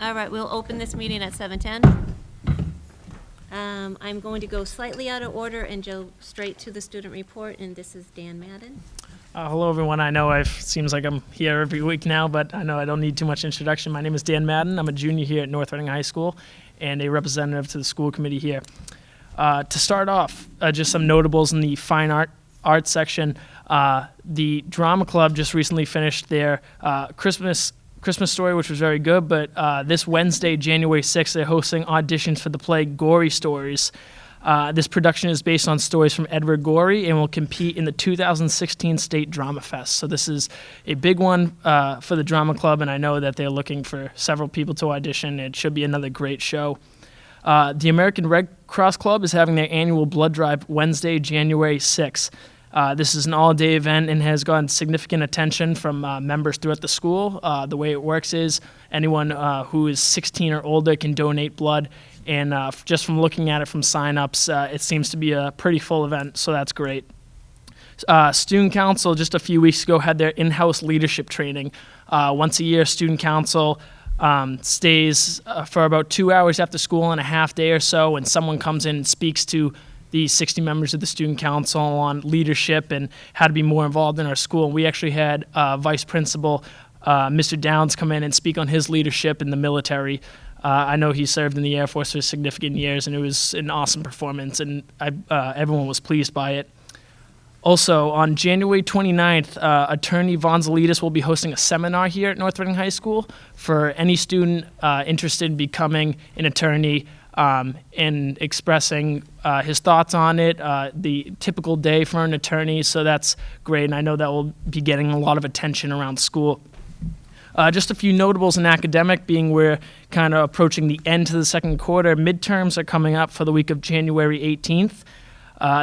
All right, we'll open this meeting at 7:10. I'm going to go slightly out of order and go straight to the student report, and this is Dan Madden. Hello, everyone. I know it seems like I'm here every week now, but I know I don't need too much introduction. My name is Dan Madden. I'm a junior here at North Reading High School and a representative to the school committee here. To start off, just some notables in the fine arts section. The drama club just recently finished their Christmas story, which was very good, but this Wednesday, January 6th, they're hosting auditions for the play Gory Stories. This production is based on stories from Edward Gorey and will compete in the 2016 State Drama Fest. So this is a big one for the drama club, and I know that they're looking for several people to audition. It should be another great show. The American Red Cross Club is having their annual blood drive Wednesday, January 6th. This is an all-day event and has gotten significant attention from members throughout the school. The way it works is anyone who is 16 or older can donate blood, and just from looking at it from sign-ups, it seems to be a pretty full event, so that's great. Student Council, just a few weeks ago, had their in-house leadership training. Once a year, Student Council stays for about 2 hours after school and a half day or so, and someone comes in and speaks to the 60 members of the Student Council on leadership and how to be more involved in our school. We actually had Vice Principal Mr. Downs come in and speak on his leadership in the military. I know he served in the Air Force for significant years, and it was an awesome performance, and everyone was pleased by it. Also, on January 29th, Attorney Vonzalidis will be hosting a seminar here at North Reading High School for any student interested in becoming an attorney and expressing his thoughts on it, the typical day for an attorney, so that's great, and I know that will be getting a lot of attention around school. Just a few notables in academic, being we're kind of approaching the end to the second quarter. Midterms are coming up for the week of January 18th.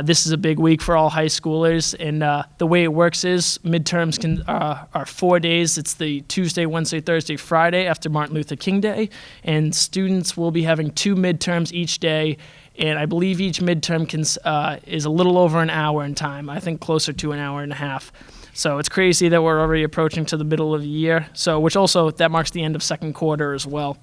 This is a big week for all high schoolers, and the way it works is midterms are 4 days. It's the Tuesday, Wednesday, Thursday, Friday after Martin Luther King Day, and students will be having 2 midterms each day, and I believe each midterm is a little over an hour in time, I think closer to an hour and a half. So it's crazy that we're already approaching to the middle of the year, which also, that marks the end of second quarter as well.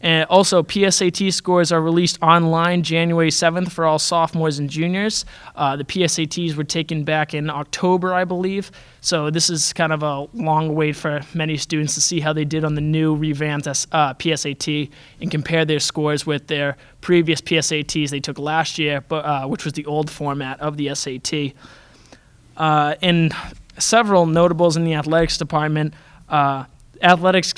And also, PSAT scores are released online January 7th for all sophomores and juniors. The PSATs were taken back in October, I believe. So this is kind of a long wait for many students to see how they did on the new revamped PSAT and compare their scores with their previous PSATs they took last year, which was the old format of the SAT. And several notables in the athletics department. Athletics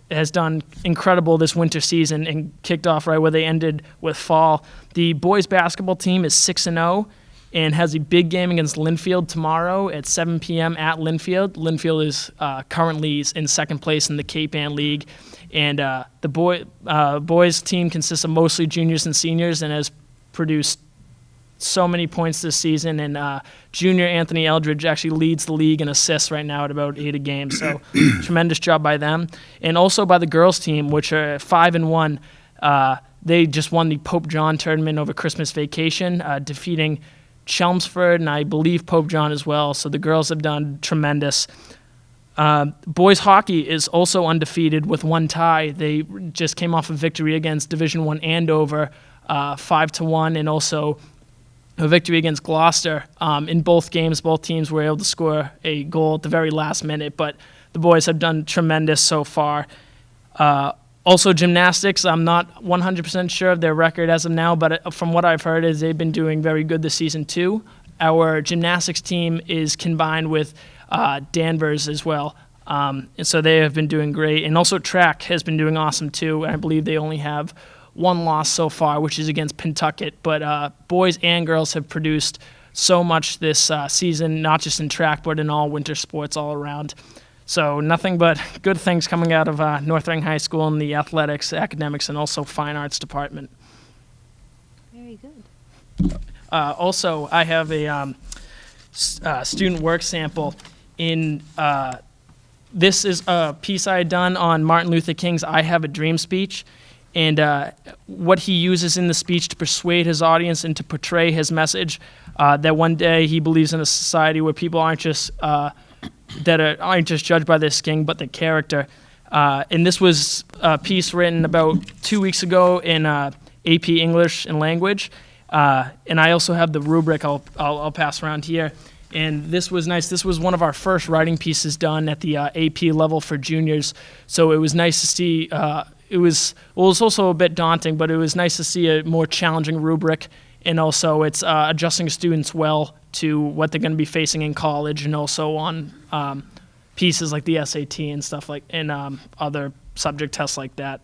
has done incredible this winter season and kicked off right where they ended with fall. The boys basketball team is 6-0 and has a big game against Linfield tomorrow at 7 p.m. at Linfield. Linfield is currently in second place in the Cape Ann League, and the boys team consists of mostly juniors and seniors and has produced so many points this season, and junior Anthony Eldridge actually leads the league in assists right now at about 8 a game, so tremendous job by them. And also by the girls team, which are 5-1. They just won the Pope John tournament over Christmas vacation, defeating Chelmsford and I believe Pope John as well, so the girls have done tremendous. Boys hockey is also undefeated with one tie. They just came off a victory against Division I Andover, 5-1, and also a victory against Gloucester. In both games, both teams were able to score a goal at the very last minute, but the boys have done tremendous so far. Also, gymnastics, I'm not 100% sure of their record as of now, but from what I've heard is they've been doing very good this season too. Our gymnastics team is combined with Danvers as well, and so they have been doing great. And also track has been doing awesome too. I believe they only have one loss so far, which is against Pentucket, but boys and girls have produced so much this season, not just in track, but in all winter sports all around. So nothing but good things coming out of North Reading High School in the athletics, academics, and also fine arts department. Very good. Also, I have a student work sample in this is a piece I had done on Martin Luther King's I Have a Dream speech. And what he uses in the speech to persuade his audience and to portray his message, that one day he believes in a society where people aren't just judged by their skin, but their character. And this was a piece written about 2 weeks ago in AP English and Language. And I also have the rubric I'll pass around here. And this was nice. This was one of our first writing pieces done at the AP level for juniors. So it was nice to see. It was also a bit daunting, but it was nice to see a more challenging rubric. And also it's adjusting students well to what they're going to be facing in college, and also on pieces like the SAT and stuff like, and other subject tests like that.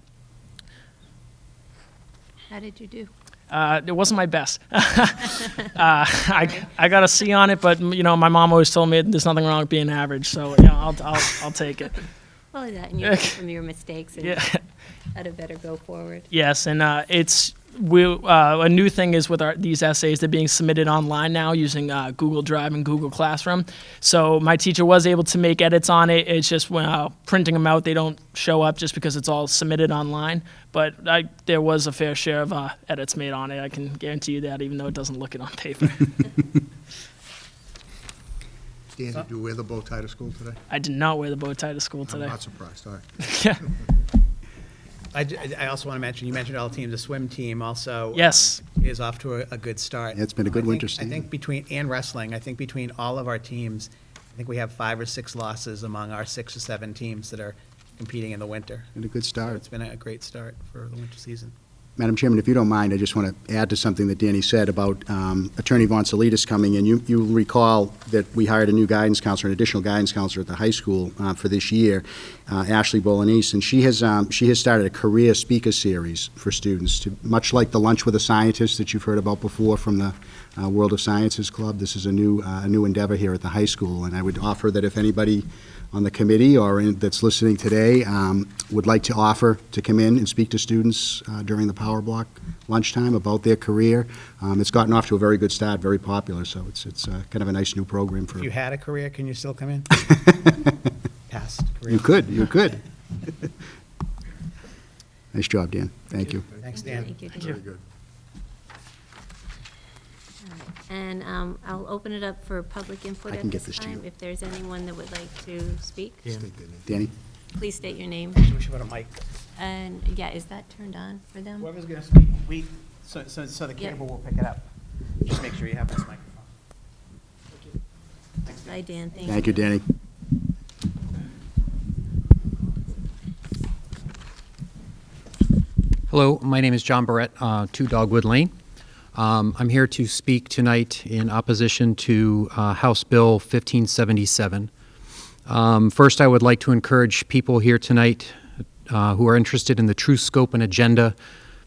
How did you do? It wasn't my best. I got a C on it, but my mom always told me there's nothing wrong with being average. So I'll take it. Well, that and you learn from your mistakes and Yeah. how to better go forward. Yes, and it's a new thing is with these essays, they're being submitted online now using Google Drive and Google Classroom. So my teacher was able to make edits on it. It's just when printing them out, they don't show up just because it's all submitted online. But there was a fair share of edits made on it. I can guarantee you that, even though it doesn't look it on paper. Dan, did you wear the bow tie to school today? I did not wear the bow tie to school today. I'm not surprised, all right. Yeah. I also want to mention, you mentioned all the teams, the swim team also. Yes. Is off to a good start. Yeah, it's been a good winter I season. think and wrestling, I think between all of our teams, I think we have 5 or 6 losses among our 6 or 7 teams that are competing in the winter. And a good start. It's been a great start for the winter season. Madam Chairman, if you don't mind, I just want to add to something that Danny said about Attorney Von Salidas coming in. You recall that we hired a new guidance counselor, an additional guidance counselor at the high school for this year, Ashley Bolognese, and she has started a career speaker series for students, much like the Lunch with a Scientist that you've heard about before from the World of Sciences Club. This is a new endeavor here at the high school, and I would offer that if anybody on the committee or that's listening today would like to offer to come in and speak to students during the Power Block lunchtime about their career. It's gotten off to a very good start, very popular, so it's kind of a nice new program for. If you had a career, can you still come in? Past career. You could. Nice job, Dan. Thank you. Thanks, Dan. Thank you, Dan. Very good. And I'll open it up for public input I at can get this this to you. time. If there's anyone that would like to speak, Danny? please state your name. We should put a mic. And, yeah, is that turned on for them? Whoever's going to speak, so the Yep. cable will pick it up. Just make sure you have this microphone. Bye, Dan, thank you. Thank you, Danny. Hello, my name is John Barrett, 2 Dogwood Lane. I'm here to speak tonight in opposition to House Bill 1577. First, I would like to encourage people here tonight who are interested in the true scope and agenda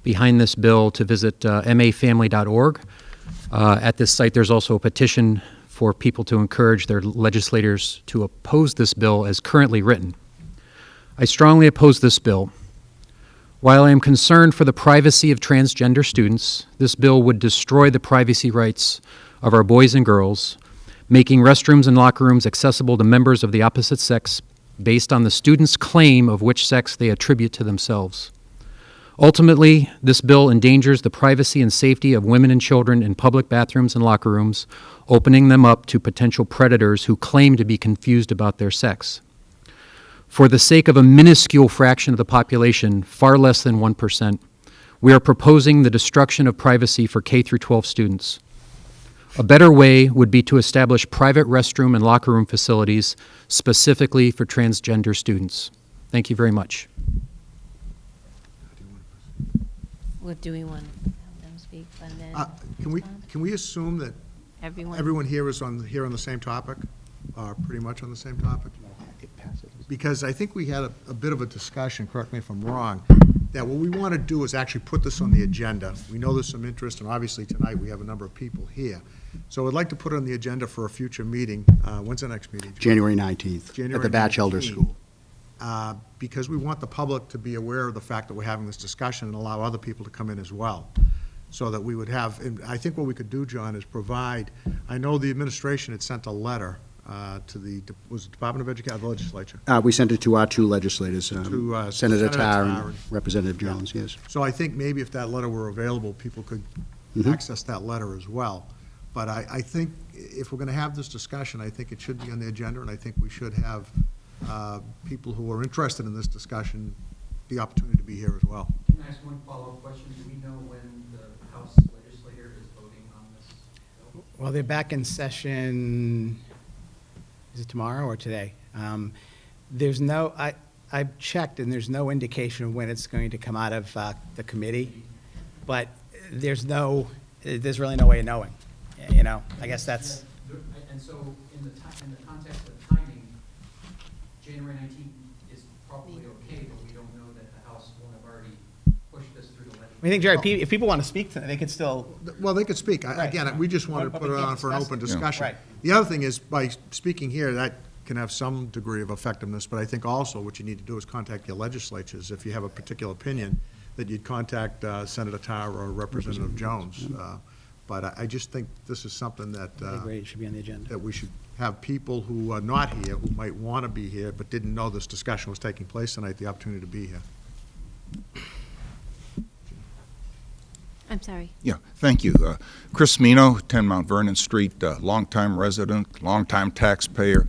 behind this bill to visit mafamily.org. At this site, there's also a petition for people to encourage their legislators to oppose this bill as currently written. I strongly oppose this bill. While I am concerned for the privacy of transgender students, this bill would destroy the privacy rights of our boys and girls, making restrooms and locker rooms accessible to members of the opposite sex based on the student's claim of which sex they attribute to themselves. Ultimately, this bill endangers the privacy and safety of women and children in public bathrooms and locker rooms, opening them up to potential predators who claim to be confused about their sex. For the sake of a minuscule fraction of the population, far less than 1%, we are proposing the destruction of privacy for K-12 students. A better way would be to establish private restroom and locker room facilities specifically for transgender students. Thank you very much. What do we want to have them speak, and then Can we assume that everyone? everyone here is on the same topic, or pretty much on the same topic? Because I think we had a bit of a discussion, correct me if I'm wrong, that what we want to do is actually put this on the agenda. We know there's some interest, and obviously tonight we have a number of people here. So I'd like to put it on the agenda for a future meeting. When's the next meeting? January 19th. At January the Batchelder 19th. School. Because we want the public to be aware of the fact that we're having this discussion and allow other people to come in as well. So that we would have, and I think what we could do, John, is provide, I know the administration had sent a letter to the, was it Department of Education, the legislature? We sent it to our 2 legislators, To, Senator Tarr Tarr and Representative Jones, yes. So I think maybe if that letter were available, people could Mhm. access that letter as well. But I think if we're going to have this discussion, I think it should be on the agenda, and I think we should have people who are interested in this discussion the opportunity to be here as well. Can I ask one follow-up question? Do we know when the House legislator is voting on this bill? Well, they're back in session, is it tomorrow or today? There's no, I've checked, and there's no indication of when it's going to come out of the committee, but there's really no way of knowing, you know? I guess that's, And so in the context of timing, January 19th is probably okay, but we don't know that the House won't have already pushed this through the legislature. I think, Jerry, if people want to speak to it, they could still, Well, they could speak. Right. Again, we just wanted to But put we it can't on for an discuss open it. discussion. Right. The other thing is, by speaking here, that can have some degree of effectiveness, but I think also what you need to do is contact your legislatures. If you have a particular opinion, that you'd contact Senator Tarr or Representative Jones. But I just think this is something that, I agree, it should be on the agenda. that we should have people who are not here, who might want to be here, but didn't know this discussion was taking place tonight, the opportunity to be here. I'm sorry. Yeah, thank you. Chris Mino, 10 Mount Vernon Street, longtime resident, longtime taxpayer,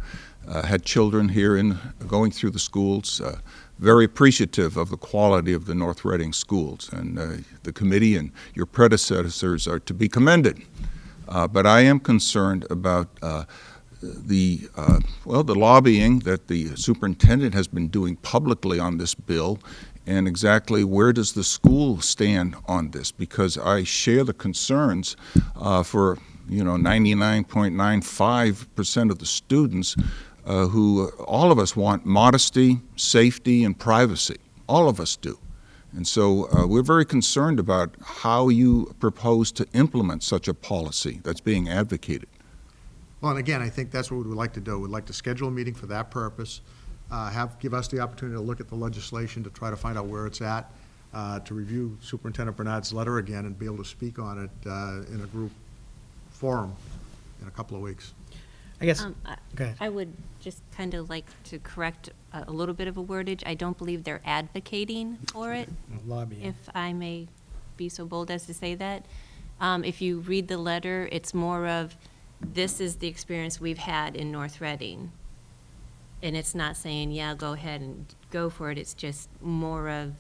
had children here going through the schools. Very appreciative of the quality of the North Reading schools, and the committee and your predecessors are to be commended. But I am concerned about the lobbying that the superintendent has been doing publicly on this bill, and exactly where does the school stand on this? Because I share the concerns for 99.95% of the students who all of us want modesty, safety, and privacy. All of us do. And so we're very concerned about how you propose to implement such a policy that's being advocated. Well, and again, I think that's what we would like to do. We'd like to schedule a meeting for that purpose, give us the opportunity to look at the legislation to try to find out where it's at, to review Superintendent Bernard's letter again and be able to speak on it in a group forum in a couple of weeks. I guess, Go ahead. I would just kind of like to correct a little bit of a wordage. I don't believe they're advocating for it, Lobbying. if I may be so bold as to say that. If you read the letter, it's more of, this is the experience we've had in North Reading. And it's not saying, yeah, go ahead and go for it. It's just more of,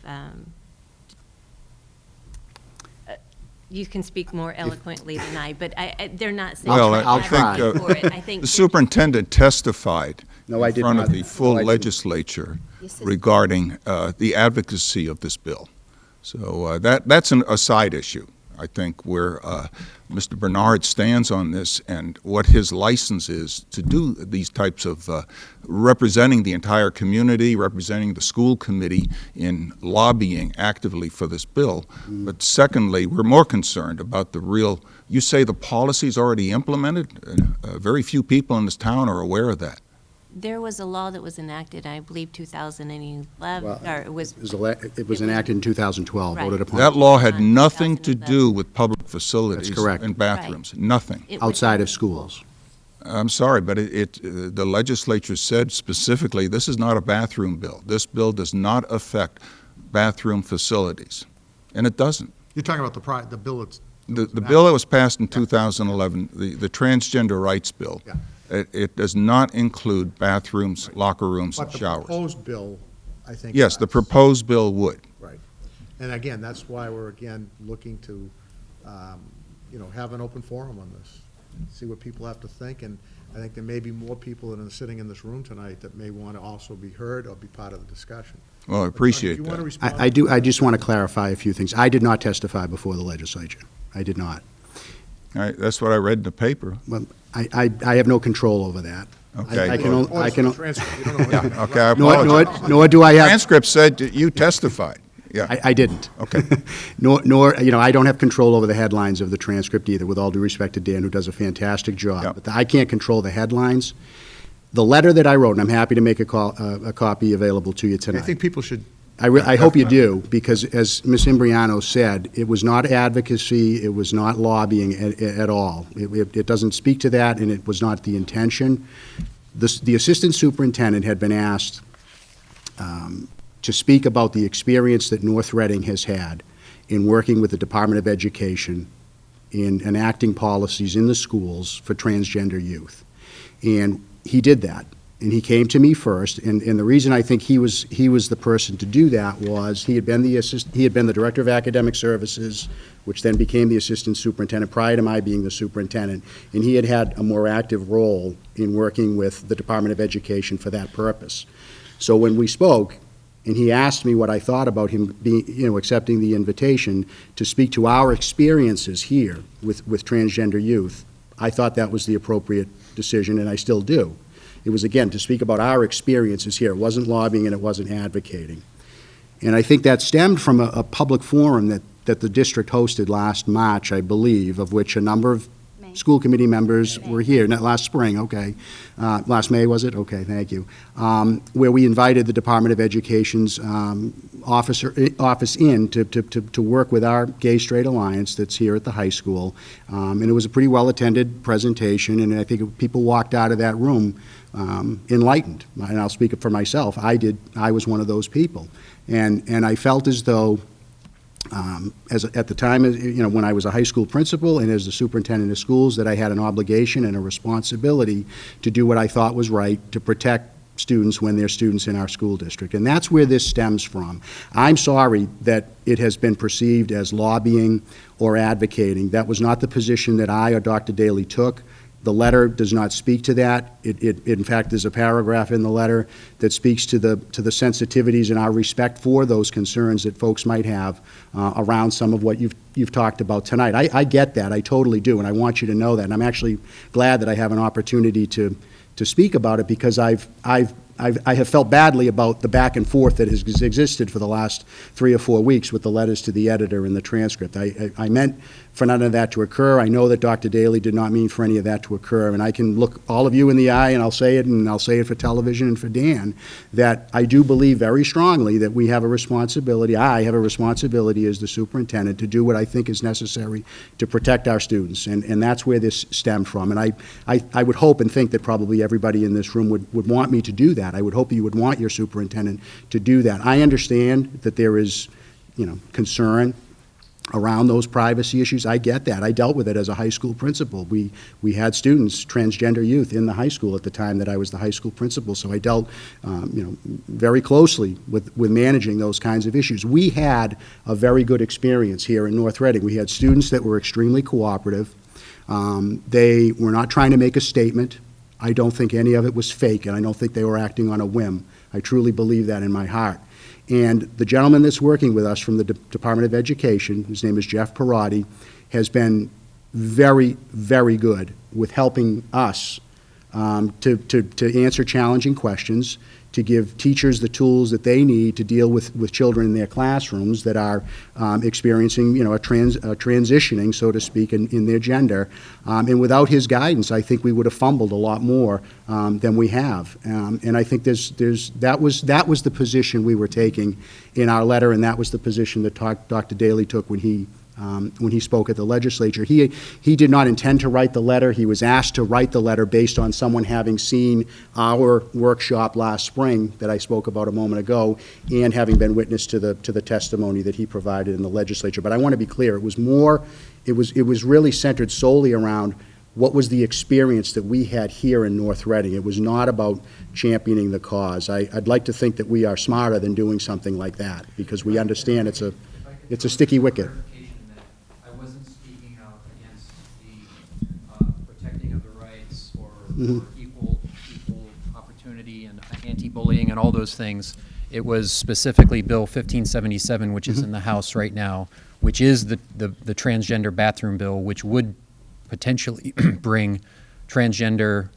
you can speak more eloquently than I, but they're not saying Well, they're I think, advocating for it. I think The superintendent testified No, I in did front not. of the full No, I didn't. legislature Yes, it- regarding the advocacy of this bill. So that's a side issue, I think, where Mr. Bernard stands on this and what his license is to do these types of representing the entire community, representing the school committee in lobbying actively for this bill. But secondly, we're more concerned about the real, you say the policy's already implemented? Very few people in this town are aware of that. There was a law that was enacted, I believe, 2011, Well, or it was, It was enacted in 2012, Right. voted upon. That law had On nothing to 2011. do with public facilities correct. and bathrooms, nothing. it was- Outside of schools. I'm sorry, but the legislature said specifically, this is not a bathroom bill. This bill does not affect bathroom facilities, and it doesn't. You're talking about the bill that's. The bill that was passed in 2011, the transgender rights bill, Yeah. it does not include bathrooms, locker rooms, and But the showers. proposed bill, I think. Yes, the does. proposed bill would. Right. And again, that's why we're, again, looking to, have an open forum on this, see what people have to think, and I think there may be more people that are sitting in this room tonight that may want to also be heard or be part of the discussion. Well, I Do appreciate you want to that. respond? I just want to clarify a few things. I did not testify before the legislature. I did not. That's what I read in the paper. Well, I have no control over that. Okay. I can Or it's can, the transcript. You don't know what- Yeah, okay, I nor apologize. nor do I have. Transcript said that you testified. Yeah. I didn't. Okay. Nor, I don't have control over the headlines of the transcript either, with all due respect to Dan, who does a fantastic job. Yep. But I can't control the headlines. The letter that I wrote, and I'm happy to make a copy available to you I tonight. think people should, I hope you do, because as Ms. Imbriano said, it was not advocacy, it was not lobbying at all. It doesn't speak to that, and it was not the intention. The assistant superintendent had been asked to speak about the experience that North Reading has had in working with the Department of Education in enacting policies in the schools for transgender youth. And he did that. and he came to me first, and the reason I think he was the person to do that was he had been the director of academic services, which then became the assistant superintendent prior to my being the superintendent, and he had a more active role in working with the Department of Education for that purpose. So when we spoke, and he asked me what I thought about him accepting the invitation to speak to our experiences here with transgender youth, I thought that was the appropriate decision, and I still do. It was, again, to speak about our experiences here. It wasn't lobbying and it wasn't advocating. And I think that stemmed from a public forum that the district hosted last March, I believe, of which a number of school committee members were here. Not last spring, okay. Last May, was it? Okay, thank you. Where we invited the Department of Education's office in to work with our Gay Straight Alliance that's here at the high school. And it was a pretty well-attended presentation, and I think people walked out of that room enlightened. And I'll speak for myself. I was one of those people. And I felt as though at the time, when I was a high school principal and as the superintendent of schools, that I had an obligation and a responsibility to do what I thought was right to protect students when they're students in our school district. And that's where this stems from. I'm sorry that it has been perceived as lobbying or advocating. That was not the position that I or Dr. Daly took. The letter does not speak to that. In fact, there's a paragraph in the letter that speaks to the sensitivities and our respect for those concerns that folks might have around some of what you've talked about tonight. I get that. I totally do, and I want you to know that. And I'm actually glad that I have an opportunity to speak about it, because I have felt badly about the back and forth that has existed for the last 3 or 4 weeks with the letters to the editor and the transcript. I meant for none of that to occur. I know that Dr. Daly did not mean for any of that to occur, and I can look all of you in the eye, and I'll say it for television and for Dan, that I do believe very strongly that we have a responsibility, I have a responsibility as the superintendent to do what I think is necessary to protect our students, and that's where this stemmed from. And I would hope and think that probably everybody in this room would want me to do that. I would hope you would want your superintendent to do that. I understand that there is, concern around those privacy issues. I get that. I dealt with it as a high school principal. We had students, transgender youth, in the high school at the time that I was the high school principal, so I dealt very closely with managing those kinds of issues. We had a very good experience here in North Reading. We had students that were extremely cooperative. They were not trying to make a statement. I don't think any of it was fake, and I don't think they were acting on a whim. I truly believe that in my heart. And the gentleman that's working with us from the Department of Education, his name is Jeff Perotti, has been very, very good with helping us to answer challenging questions, to give teachers the tools that they need to deal with children in their classrooms that are experiencing, transitioning, so to speak, in their gender. And without his guidance, I think we would have fumbled a lot more than we have. And I think that was the position we were taking in our letter, and that was the position that Dr. Daly took when he spoke at the legislature. He did not intend to write the letter. He was asked to write the letter based on someone having seen our workshop last spring that I spoke about a moment ago, and having been witness to the testimony that he provided in the legislature. But I want to be clear, it was really centered solely around what was the experience that we had here in North Reading. It was not about championing the cause. I'd like to think that we are smarter than doing something like that, because we understand it's a sticky wicket. I wasn't speaking out against the protecting of the rights or equal opportunity and anti-bullying and all those things. It was specifically Bill 1577, which is in the House right now, which is the transgender bathroom bill, which would potentially bring transgender,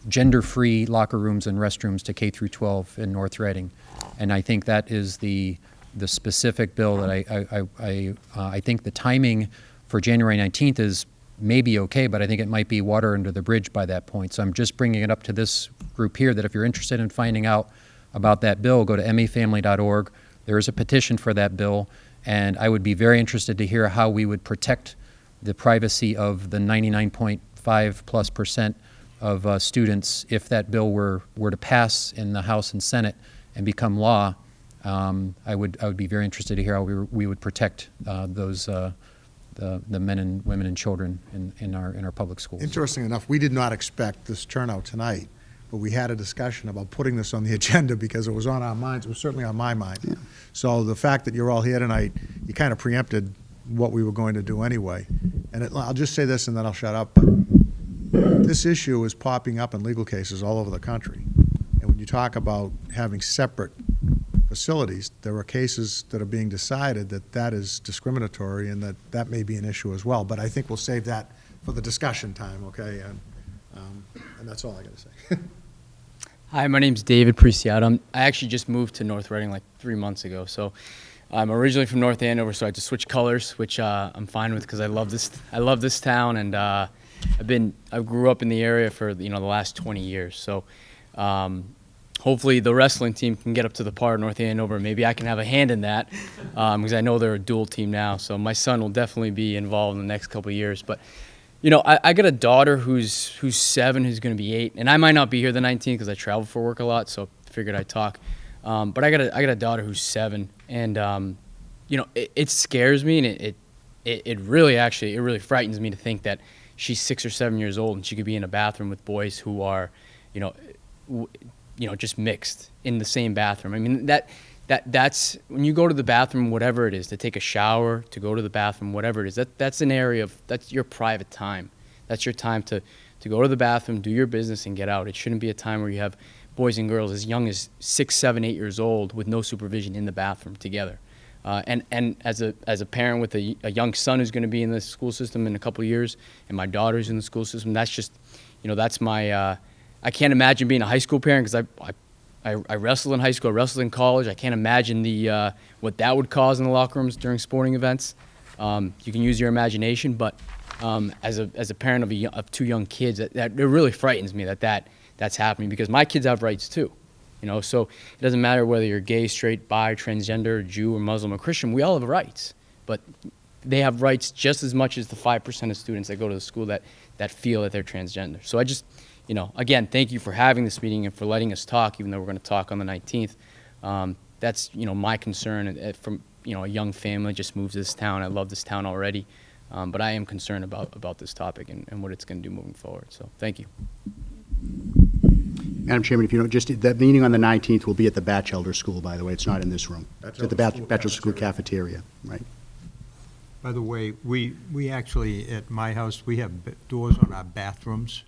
gender-free locker rooms and restrooms to K through 12 in North Reading. And I think that is the specific bill that I think the timing for January 19th is maybe okay, but I think it might be water under the bridge by that point. So I'm just bringing it up to this group here that if you're interested in finding out about that bill, go to mafamily.org. There is a petition for that bill, and I would be very interested to hear how we would protect the privacy of the 99.5+% of students if that bill were to pass in the House and Senate and become law. I would be very interested to hear how we would protect those the men and women and children in our public schools. Interesting enough, we did not expect this turnout tonight. but we had a discussion about putting this on the agenda because it was on our minds, it was certainly on my mind. So the fact that you're all here tonight, you kind of preempted what we were going to do anyway. And I'll just say this and then I'll shut up. But this issue is popping up in legal cases all over the country. And when you talk about having separate facilities, there are cases that are being decided that that is discriminatory and that that may be an issue as well. But I think we'll save that for the discussion time, okay? And that's all I got to say. Hi, my name's David Preciado. I actually just moved to North Reading like 3 months ago. So I'm originally from North Andover, so I had to switch colors, which I'm fine with because I love this town, and I grew up in the area for the last 20 years. So hopefully the wrestling team can get up to the par of North Andover. Maybe I can have a hand in that because I know they're a dual team now. So my son will definitely be involved in the next couple of years. But I got a daughter who's 7, who's going to be 8, and I might not be here the 19th because I travel for work a lot. So I figured I'd talk. But I got a daughter who's 7, and it scares me, and it really frightens me to think that she's 6 or 7 years old and she could be in a bathroom with boys who are, just mixed in the same bathroom. I mean, that's when you go to the bathroom, whatever it is, to take a shower, to go to the bathroom, whatever it is, that's an area that's your private time. That's your time to go to the bathroom, do your business, and get out. It shouldn't be a time where you have boys and girls as young as 6, 7, 8 years old with no supervision in the bathroom together. And as a parent with a young son who's going to be in the school system in a couple of years, and my daughter's in the school system, that's just, that's my, I can't imagine being a high school parent because I wrestled in high school, I wrestled in college. I can't imagine what that would cause in the locker rooms during sporting events. You can use your imagination, but as a parent of 2 young kids, that it really frightens me that's happening because my kids have rights too. So it doesn't matter whether you're gay, straight, bi, transgender, Jew, or Muslim, or Christian. We all have rights, but they have rights just as much as the 5% of students that go to the school that feel that they're transgender. So I just, again, thank you for having this meeting and for letting us talk, even though we're going to talk on the 19th. That's, my concern from, a young family just moved to this town. I love this town already, but I am concerned about this topic and what it's going to do moving forward. So thank you. Madam Chairman, if you don't, just, the meeting on the 19th will be at the Batchelder School, by the way. It's not in this room. It's at the Batchelder School cafeteria, right? By the way, we actually, at my house, we have doors on our bathrooms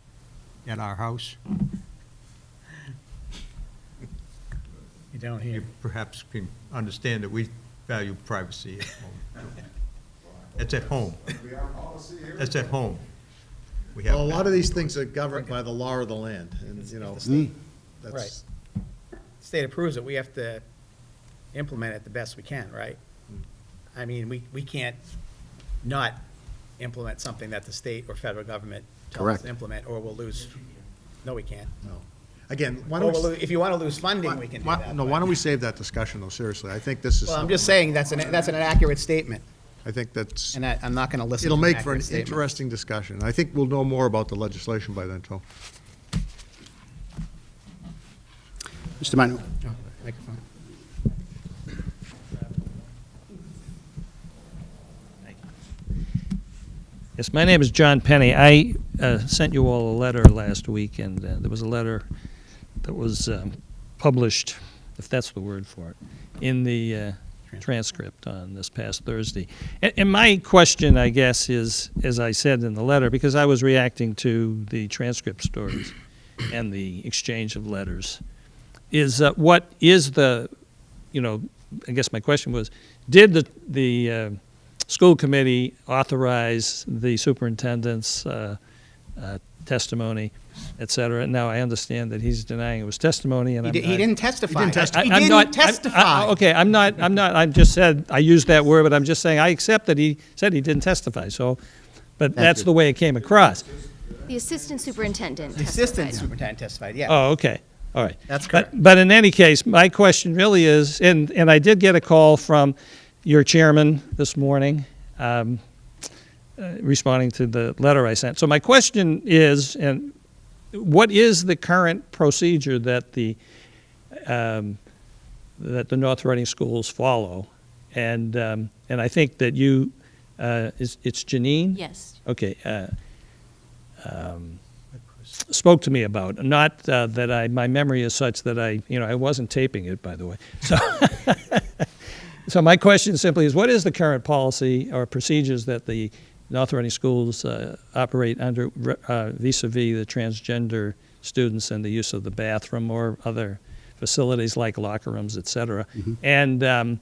at our house. You don't hear. You perhaps can understand that we value privacy at home. It's at home. That's at home. We have Well, a lot of these things are governed by the law of the land, and, that's. Right. State approves it, we have to implement it the best we can, right? I mean, we can't not implement something that the state or federal government tells us Correct. to implement, or we'll lose. No, we can't. No. Again, why Or don't we'll if you want to lose funding, we can do that. No, but- why don't we save that discussion, though, seriously? I think this is. Well, I'm just saying, that's an inaccurate statement, I think that's, and I'm not going to listen to it'll an make for an inaccurate statement. interesting discussion. I think we'll know more about the legislation by then, too. Mr. Manu. Oh, microphone. Yes, my name is John Penny. I sent you all a letter last week, and there was a letter that was published, if that's the word for it, in the transcript on this past Thursday. And my question, I guess, is, as I said in the letter, because I was reacting to the transcript stories and the exchange of letters, is what is the, I guess my question was, did the school committee authorize the superintendent's testimony, et cetera? Now, I understand that he's denying it was testimony, and He didn't testify. He didn't testify. He didn't testify. Okay, I just said, I used that word, but I'm just saying, I accept that he said he didn't testify, so, but that's the way it came across. The assistant superintendent The assistant testified. superintendent testified, yeah. Oh, okay, all right. That's correct. But in any case, my question really is, and I did get a call from your chairman this morning, responding to the letter I sent. So my question is, and what is the current procedure that the North Reading schools follow? And I think that you, it's Janine? Yes. Okay. spoke to me about. Not that my memory is such that I wasn't taping it, by the way. So, so my question simply is, what is the current policy or procedures that the North Reading schools operate under vis-a-vis the transgender students and the use of the bathroom or other facilities like locker rooms, et cetera? Mm-hmm.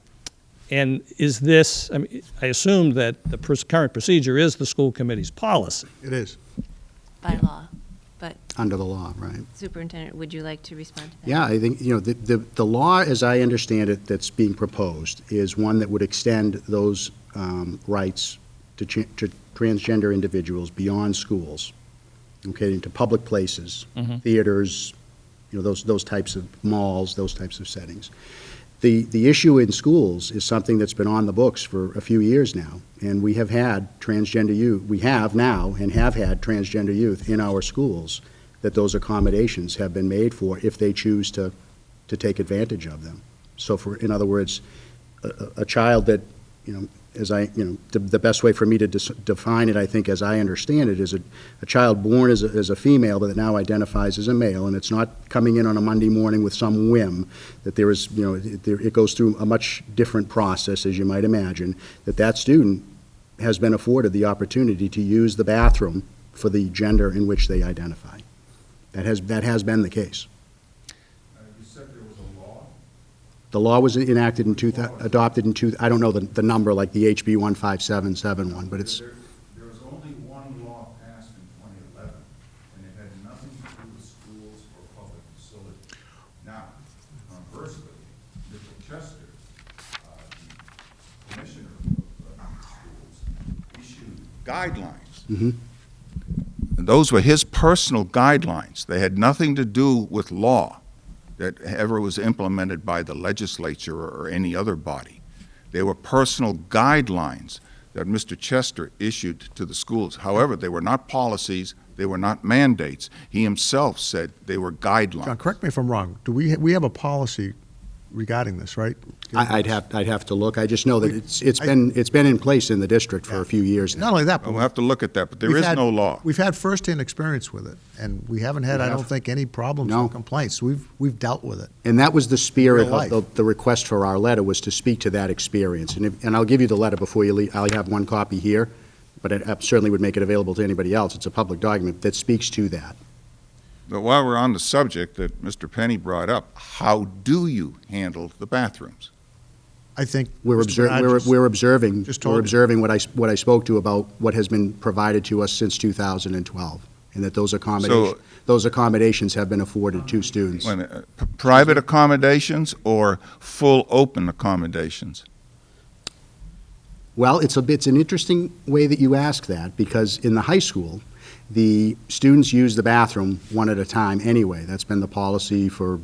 And is this, I assume that the current procedure is the school committee's policy. It is. By law, but Under the law, right? Superintendent, would you like to respond to that? Yeah, I think, the law, as I understand it, that's being proposed is one that would extend those rights to transgender individuals beyond schools, okay, into public places, theaters, those types of malls, those types of settings. The issue in schools is something that's been on the books for a few years now, and we have had transgender youth, we have now and have had transgender youth in our schools that those accommodations have been made for if they choose to take advantage of them. So in other words, a child that, the best way for me to define it, I think, as I understand it, is a child born as a female but that now identifies as a male, and it's not coming in on a Monday morning with some whim, that there is, it goes through a much different process, as you might imagine, that student has been afforded the opportunity to use the bathroom for the gender in which they identify. That has been the case. You said there was a law? The law was enacted adopted in I don't know the number, like the HB 15771, but it's... There was only one law passed in 2011, and it had nothing to do with schools or public facilities. Now, conversely, Mr. Chester, the commissioner of schools, issued guidelines. Mhm. And those were his personal guidelines. They had nothing to do with law that ever was implemented by the legislature or any other body. They were personal guidelines that Mr. Chester issued to the schools. However, they were not policies, they were not mandates. He himself said they were guidelines. John, correct me if I'm wrong. We have a policy regarding this, right? I'd have to look. I just know that it's been in place in the district for a few years now. Not only that, but We'll have to look at that, but there is no law. We've had firsthand experience with it, and we haven't had, I don't think, any problems No. or complaints. We've dealt with it. And that was the spirit Real life. of the request for our letter, was to speak to that experience. And I'll give you the letter before you leave. I'll have one copy here, but I certainly would make it available to anybody else. It's a public document that speaks to that. But while we're on the subject that Mr. Penny brought up, how do you handle the bathrooms? I think We're Mr. Bernard observing just told you. what I spoke to about what has been provided to us since 2012, and that those accommodations have been afforded to students. Private accommodations or full open accommodations? Well, it's an interesting way that you ask that, because in the high school, the students use the bathroom one at a time anyway. That's been the policy for,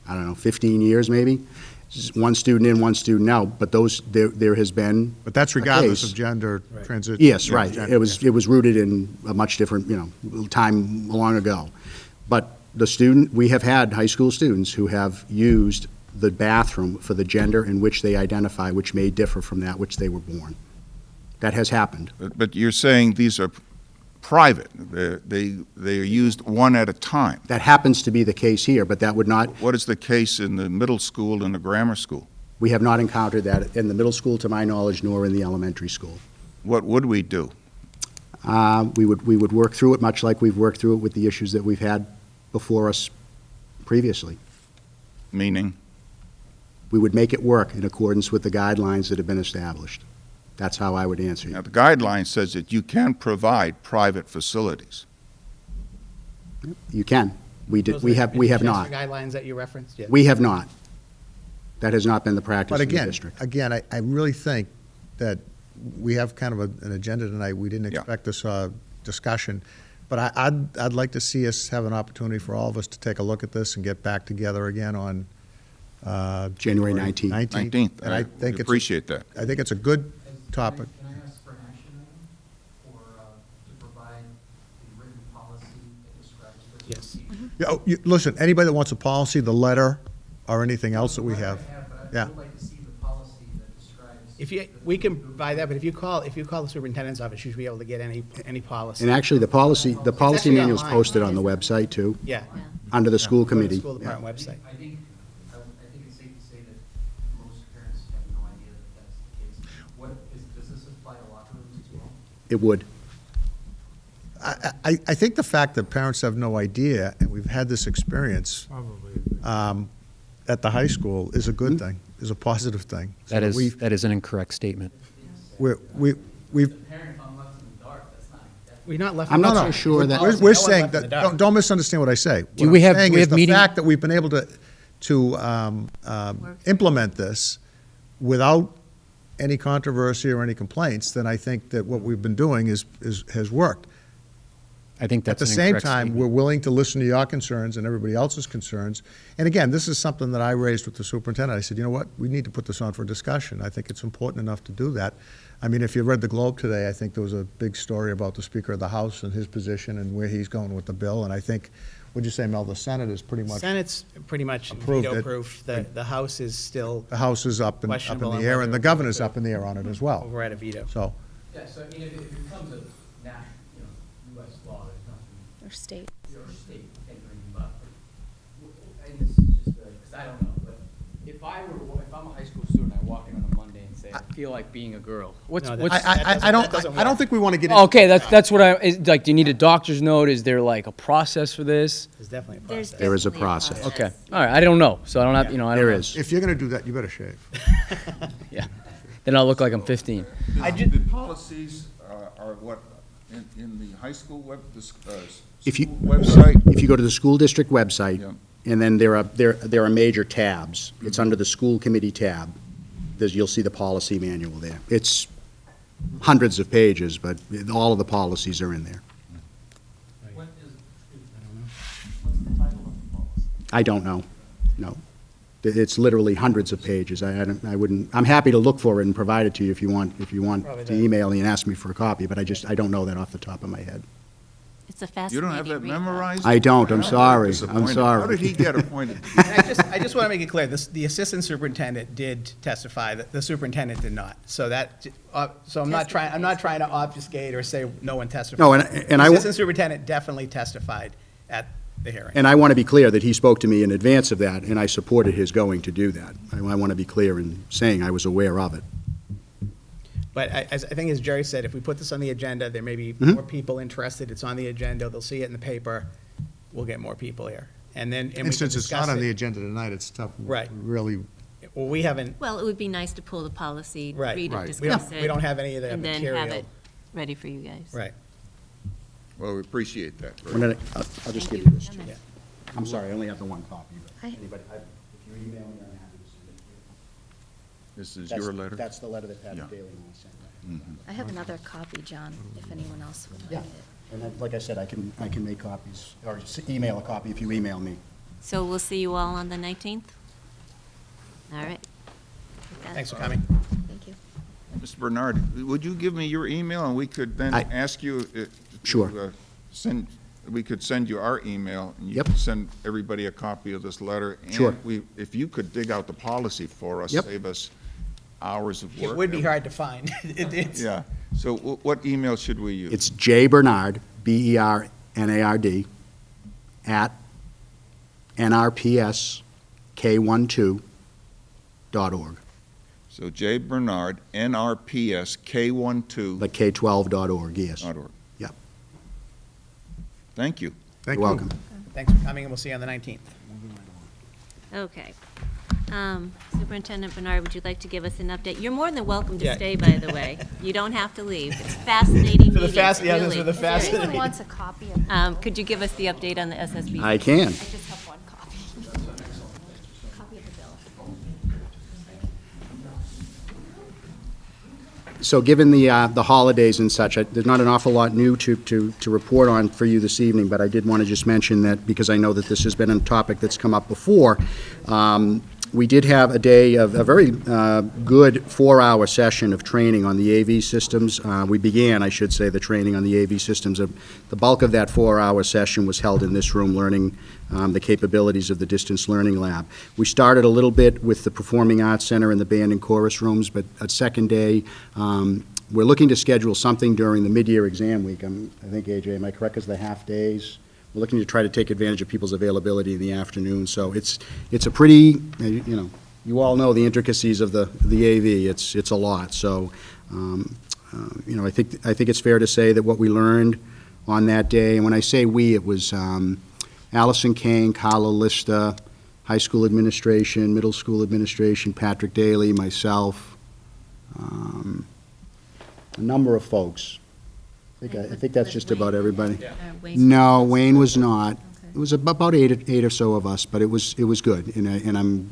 15 years maybe. Just one student in, one student out, but there has been. But that's a regardless case. of gender transition. Yes, right. Gender, It was rooted in a much different, time long ago. But we have had high school students who have used the bathroom for the gender in which they identify, which may differ from that which they were born. That has happened. But you're saying these are private. They are used one at a time. That happens to be the case here, but that would not. What is the case in the middle school and the grammar school? We have not encountered that in the middle school, to my knowledge, nor in the elementary school. What would we do? We would work through it much like we've worked through it with the issues that we've had before us previously. Meaning? We would make it work in accordance with the guidelines that have been established. That's how I would answer you. Now, the guideline says that you can provide private facilities. You can. We have not. Guidelines that you referenced? Yeah. We have not. That has not been the practice But in the district. again, I really think that we have kind of an agenda tonight. We didn't Yeah. expect this discussion. But I'd like to see us have an opportunity for all of us to take a look at this and get back together again on January 19th. 19th. And I think appreciate that. I think it's a good topic. Can I ask for an action item to provide the written policy that describes this? Yes. Yeah, listen, anybody that wants a policy, the letter, or anything else that we have. But Yeah. I would like to see the policy that describes. We can buy that, but if you call the superintendent's office, you should be able to get any policy. And actually, the policy actually manual's online. posted on the website, too, Yeah. under the school Go to the committee. school department website. I think it's safe to say that most parents have no idea that that's the case. Does this apply to locker rooms as well? It would. I think the fact that parents have no idea, and we've had this experience at the high school, is a good thing, is a positive thing. So That is an incorrect statement. we've, Parent, if I'm left in the dark, that's not. We're not left. I'm in the not dark. so sure that- No We're one's saying left in the that, dark. don't misunderstand what I say. Do What we I'm have- saying we is have the meeting- fact that we've been able to implement this without any controversy or any complaints, then I think that what we've been doing has worked. I think At that's the an same incorrect time, statement. we're willing to listen to your concerns and everybody else's concerns. And again, this is something that I raised with the superintendent. I said, you know what, we need to put this on for discussion. I think it's important enough to do that. I mean, if you read the Globe today, I think there was a big story about the Speaker of the House and his position and where he's going with the bill. And I think, what'd you say, Mel, the Senate is pretty much, Senate's pretty much Approved it. veto-proof. The House is still the House is up in questionable the on air, whether and the it- governor's up in the air on it as well. override a veto. So, Yeah, so I mean, if it becomes a national, US law, there's nothing, Or state. your state can't do anything about it. And this is just, because I don't know, but if I'm a high school student, I walk in on a Monday and say, I feel like being a girl. What's, No, what's? I don't think we want to get into. Okay, that's what like, do you need a doctor's note? Is there like a process for this? There's definitely a There's process. There is a definitely process. Okay, all right, I don't know, so I don't have, I don't There know. is. If you're going to do that, you better shave. Yeah, then I'll look like I'm 15. The policies are what, in the high school If you- school website? If you go to the school district website, Yeah. and then there are major tabs. It's under the school committee tab. You'll see the policy manual there. It's hundreds of pages, but all of the policies are in there. What is, what's the title of the policy? I don't know, no. It's literally hundreds of pages. I wouldn't, I'm happy to look for it and provide it to you if you want Probably to the- email me and ask me for a copy, but I don't know that off the top of my head. It's a You fascinating don't have that read. memorized? I don't, I'm very sorry, I'm disappointed. sorry. How did he get appointed? And I just want to make it clear, the assistant superintendent did testify, that the superintendent did not. So so I'm not trying to obfuscate or say no one testified. No, and The I- assistant superintendent definitely testified at the hearing. And I want to be clear that he spoke to me in advance of that, and I supported his going to do that. I want to be clear in saying I was aware of it. But I think, as Jerry said, if we put this on the agenda, there may be Mhm. more people interested. It's on the agenda, they'll see it in the paper, we'll get more people here. And then, and we can And since it's discuss not on the it. agenda tonight, it's tough. Right. Really, Well, we haven't, Well, it would be nice to pull the policy, Right, read it, right. discuss it. we don't have any of the And then material. have it ready for you guys. Right. Well, we appreciate that. I'm gonna- I'll just give Thank you this. you. Yeah. I'm sorry, I only have the one copy. but I- anybody, if you email me, I'm happy to send it to you. This is your letter? That's the letter that Pat Yeah. Daly and I sent. I have another copy, John, if anyone else would Yeah, like it. and then, like I said, I can make copies, or email a copy if you email me. So we'll see you all on the 19th? All right. With that- Thanks for coming. Thank you. Mr. Bernard, would you give me your email, and we could then I- ask you Sure. we could send you our email, and you Yep. could send everybody a copy of this letter. Sure. And if you could dig out the policy for us, Yep. save us hours of work. It would be hard to find. It's- Yeah. So what email should we use? It's jbernard, BERNARD, at nrpsk12.org, So J. Bernard, NRPS K12. like K12.org, yes. .org. Yep. Thank you. thank You're you. welcome. Thanks for coming, and we'll see you on the 19th. Okay. Superintendent Bernard, would you like to give us an update? You're more than welcome to Yeah. stay, by the way. You don't have to leave. It's fascinating For the meetings, fast- yeah, this really. is for the If anyone fascinating. wants a copy of Could you give us the update on the SSB? I can. I just have one copy. Copy of the bill. So given the holidays and such, there's not an awful lot new to report on for you this evening, but I did want to just mention that, because I know that this has been a topic that's come up before, We did have a day of a very good 4-hour session of training on the AV systems. We began, I should say, the training on the AV systems. The bulk of that 4-hour session was held in this room, learning the capabilities of the distance learning lab. We started a little bit with the Performing Arts Center and the band and chorus rooms, but a second day, we're looking to schedule something during the mid-year exam week. I think, AJ, am I correct, as the half days? We're looking to try to take advantage of people's availability in the afternoon. So it's a pretty, you all know the intricacies of the AV. It's a lot. So, I think it's fair to say that what we learned on that day, and when I say we, it was Allison Kane, Carla Lista, high school administration, middle school administration, Patrick Daly, myself, a number of folks. I think that's just about everybody. No, Wayne was not. It was about eight or so of us, but it was good, and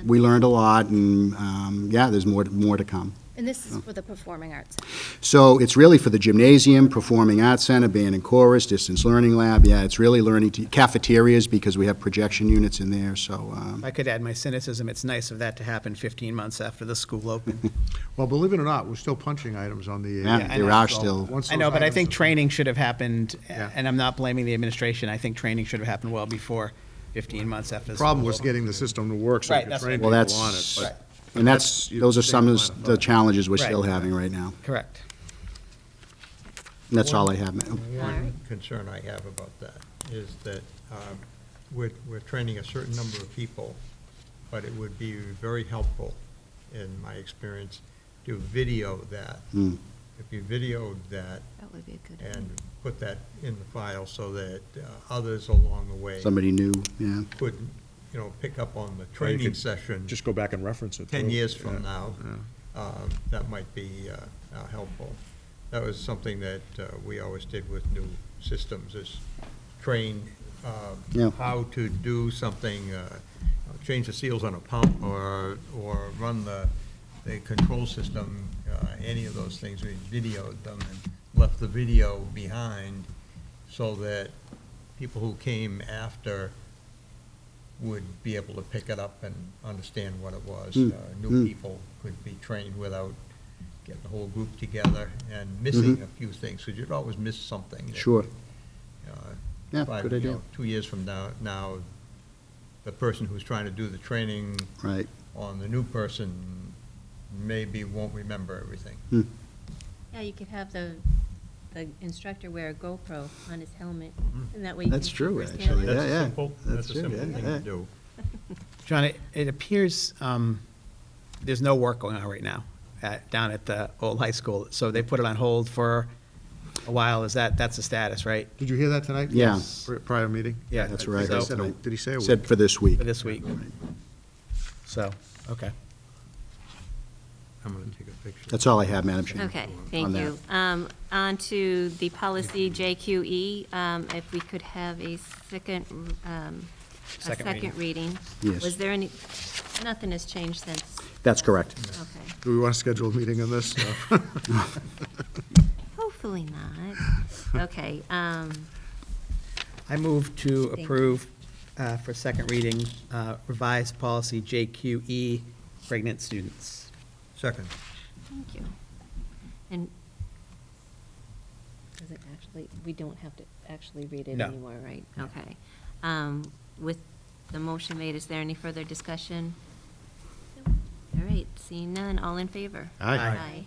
we learned a lot, and there's more to come. And this is for the Performing Arts Center. So it's really for the gymnasium, Performing Arts Center, band and chorus, distance learning lab. Yeah, it's really learning cafeterias because we have projection units in there. So I could add my cynicism. It's nice of that to happen 15 months after the school opened. Well, believe it or not, we're still punching items on the. Yeah, there are still. I know, but I think training should have happened, and I'm not blaming the administration. I think training should have happened well before 15 months after the school Problem was opened. getting the system to work so you Right, could that's train right. people Well, on it. But and those are some of the challenges we're still Right. having right now. Correct. And that's all I have, ma'am. One concern I have about that is that we're training a certain number of people, but it would be very helpful, in my experience, to video that. Mm. If you videoed that That would be a good and put that in the file so that others along the way Somebody new, yeah. could, pick up on the you training could session just go back and reference it. 10 too. years from Yeah, now, yeah. that might be helpful. That was something that we always did with new systems, is train Yeah. how to do something, change the seals on a pump, or run the control system, any of those things. We videoed them and left the video behind so that people who came after would be able to pick it up and understand what it was. New people could be trained without getting the whole group together and missing a few things, because you'd always miss something. that, Sure. Yeah, 5, good idea. 2 years from now, the person who's trying to do the training Right. on the new person maybe won't remember everything. Yeah, you could have the instructor wear a GoPro on his helmet, Mm-hmm. and that way you That's can true, see firsthand. actually. That's yeah. simple, That's that's a true, simple yeah, thing yeah. to do. John, it appears there's no work going on right now down at the old high school. So they put it on hold for a while. That's the status, right? Did you hear that tonight? Yeah. Prior meeting? Yeah, That's right. So- Did he say a week? Said for this week. For this week. So, okay. I'm going to take a picture. That's all I have, Madam Chair. Okay, on thank that. you. On to the policy JQE, if we could have a second Second reading. Yes. Was there any, nothing has changed since, That's correct. okay. Do we want to schedule a meeting on this? Hopefully not. Okay, I move to Thank you. approve for second reading revised policy JQE, pregnant students. Second. thank you. And does it actually, we don't have to actually read it No. anymore, right? Okay. With the motion made, is there any further discussion? All right, seeing none, all in favor? Aye. Aye.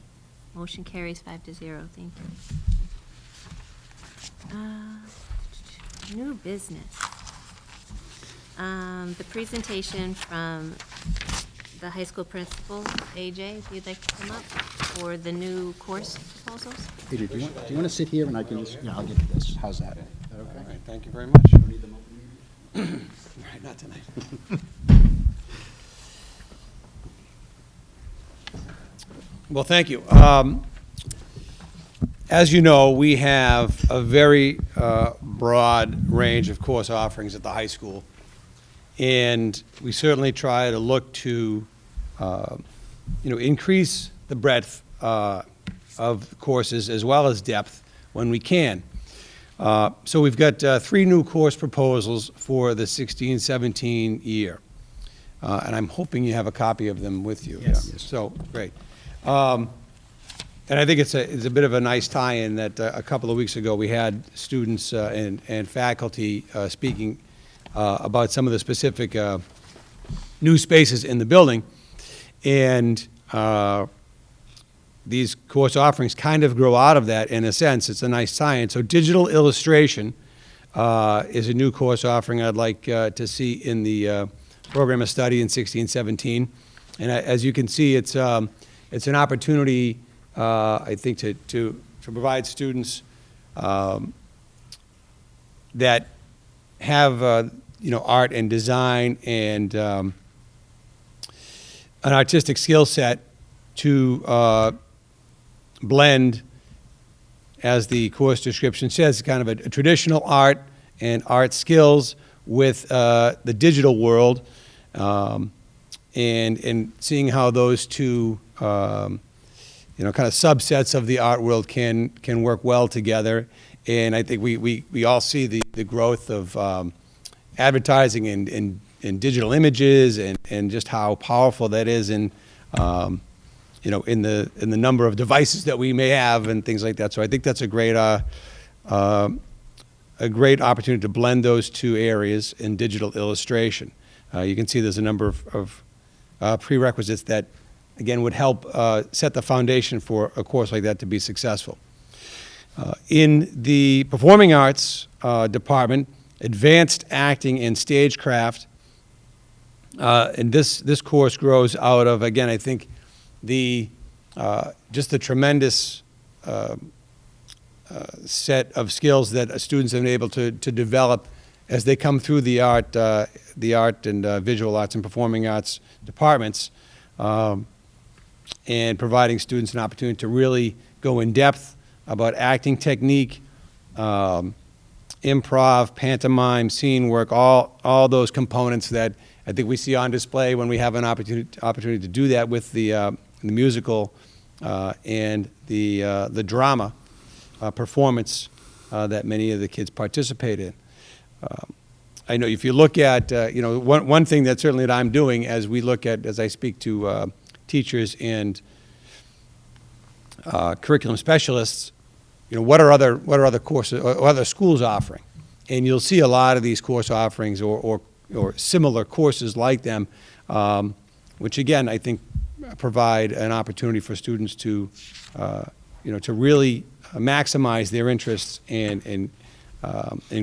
Motion carries 5-0, thank you. New business. The presentation from the high school principal, AJ, if you'd like to come up, for the new course proposals? Adrian, do you want to sit here and I can, I'll give you this. How's that? Is that okay? All right, thank you very much. All right, not tonight. Well, thank you. As you know, we have a very broad range of course offerings at the high school. And we certainly try to look to, increase the breadth of courses as well as depth when we can. So we've got 3 new course proposals for the 16-17 year. and I'm hoping you have a copy of them with you. Yes. Yeah. So, great. And I think it's a bit of a nice tie-in that a couple of weeks ago, we had students and faculty speaking about some of the specific new spaces in the building. And these course offerings kind of grow out of that in a sense. It's a nice tie-in. So digital illustration is a new course offering I'd like to see in the program of study in 16-17. And as you can see, it's an opportunity, I think, to provide students that have art and design and an artistic skill set to blend, as the course description says, kind of a traditional art and art skills with the digital world, and seeing how those two kind of subsets of the art world can work well together. And I think we all see the growth of advertising and digital images and just how powerful that is in in the number of devices that we may have and things like that. So I think that's a great opportunity to blend those two areas in digital illustration. You can see there's a number of prerequisites that, again, would help set the foundation for a course like that to be successful. In the performing arts department, advanced acting and stagecraft, and this course grows out of, again, I think, just the tremendous set of skills that students have been able to develop as they come through the art and visual arts and performing arts departments, and providing students an opportunity to really go in depth about acting technique, improv, pantomime, scene work, all those components that I think we see on display when we have an opportunity to do that with the musical and the drama performance that many of the kids participate in. I know if you look at, one thing that certainly that I'm doing as I speak to teachers and curriculum specialists, what are other courses or other schools offering? And you'll see a lot of these course offerings or similar courses like them, which again, I think provide an opportunity for students to, to really maximize their interests and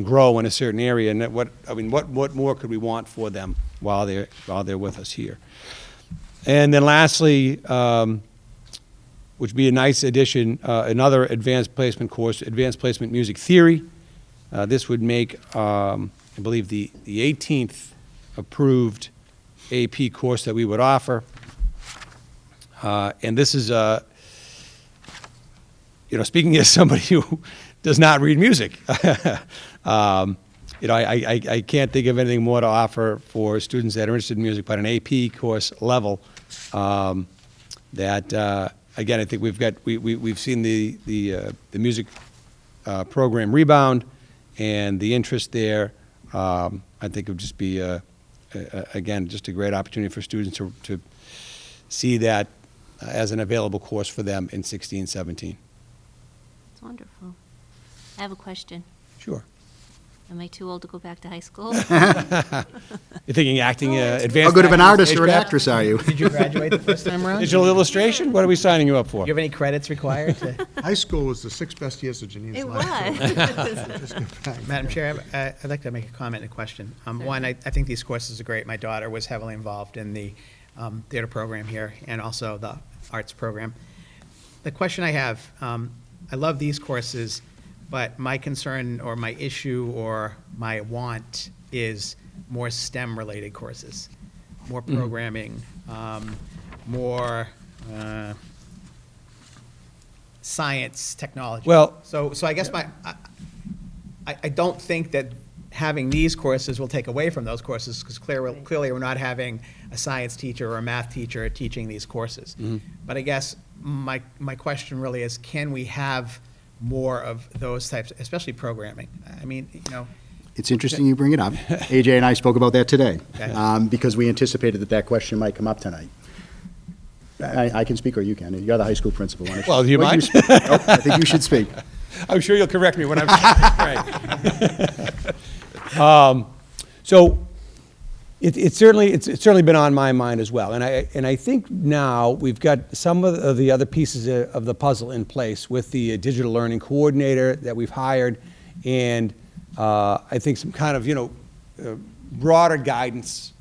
grow in a certain area. And what more could we want for them while they're with us here? And then lastly, which would be a nice addition, another advanced placement course, advanced placement music theory. This would make, I believe, the 18th approved AP course that we would offer. And this is, speaking as somebody who does not read music, I can't think of anything more to offer for students that are interested in music, but an AP course level that, again, I think we've seen the music program rebound and the interest there. I think it would just be, again, just a great opportunity for students to see that as an available course for them in 16-17. It's wonderful. I have a question. Sure. Am I too old to go back to high school? You're thinking acting, advanced. How good of an acting, artist or an stagecraft? actress are you? Did you graduate the first time around? Digital illustration? What are we signing you up for? Do you have any credits required to? High school was the 6 best years of Janine's It life. was. Just get back. Madam Chair, I'd like to make a comment and a question. One, I think these courses are great. My daughter was heavily involved in the theater program here and also the arts program. The question I have, I love these courses, but my concern or my issue or my want is more STEM-related courses, more programming, more science, technology. Well- So I guess I don't think that having these courses will take away from those courses, because clearly we're not having a science teacher or a math teacher teaching these courses. But I guess my question really is, can we have more of those types, especially programming? I mean, It's interesting you bring it up. AJ and I spoke about that today, Okay. because we anticipated that question might come up tonight. I can speak, or you can. You're the high school principal. Why don't Well, do you mind? speak? Nope, I think you should speak. I'm sure you'll correct me when I'm right. So it's certainly been on my mind as well, and I think now we've got some of the other pieces of the puzzle in place with the digital learning coordinator that we've hired, and I think some kind of broader guidance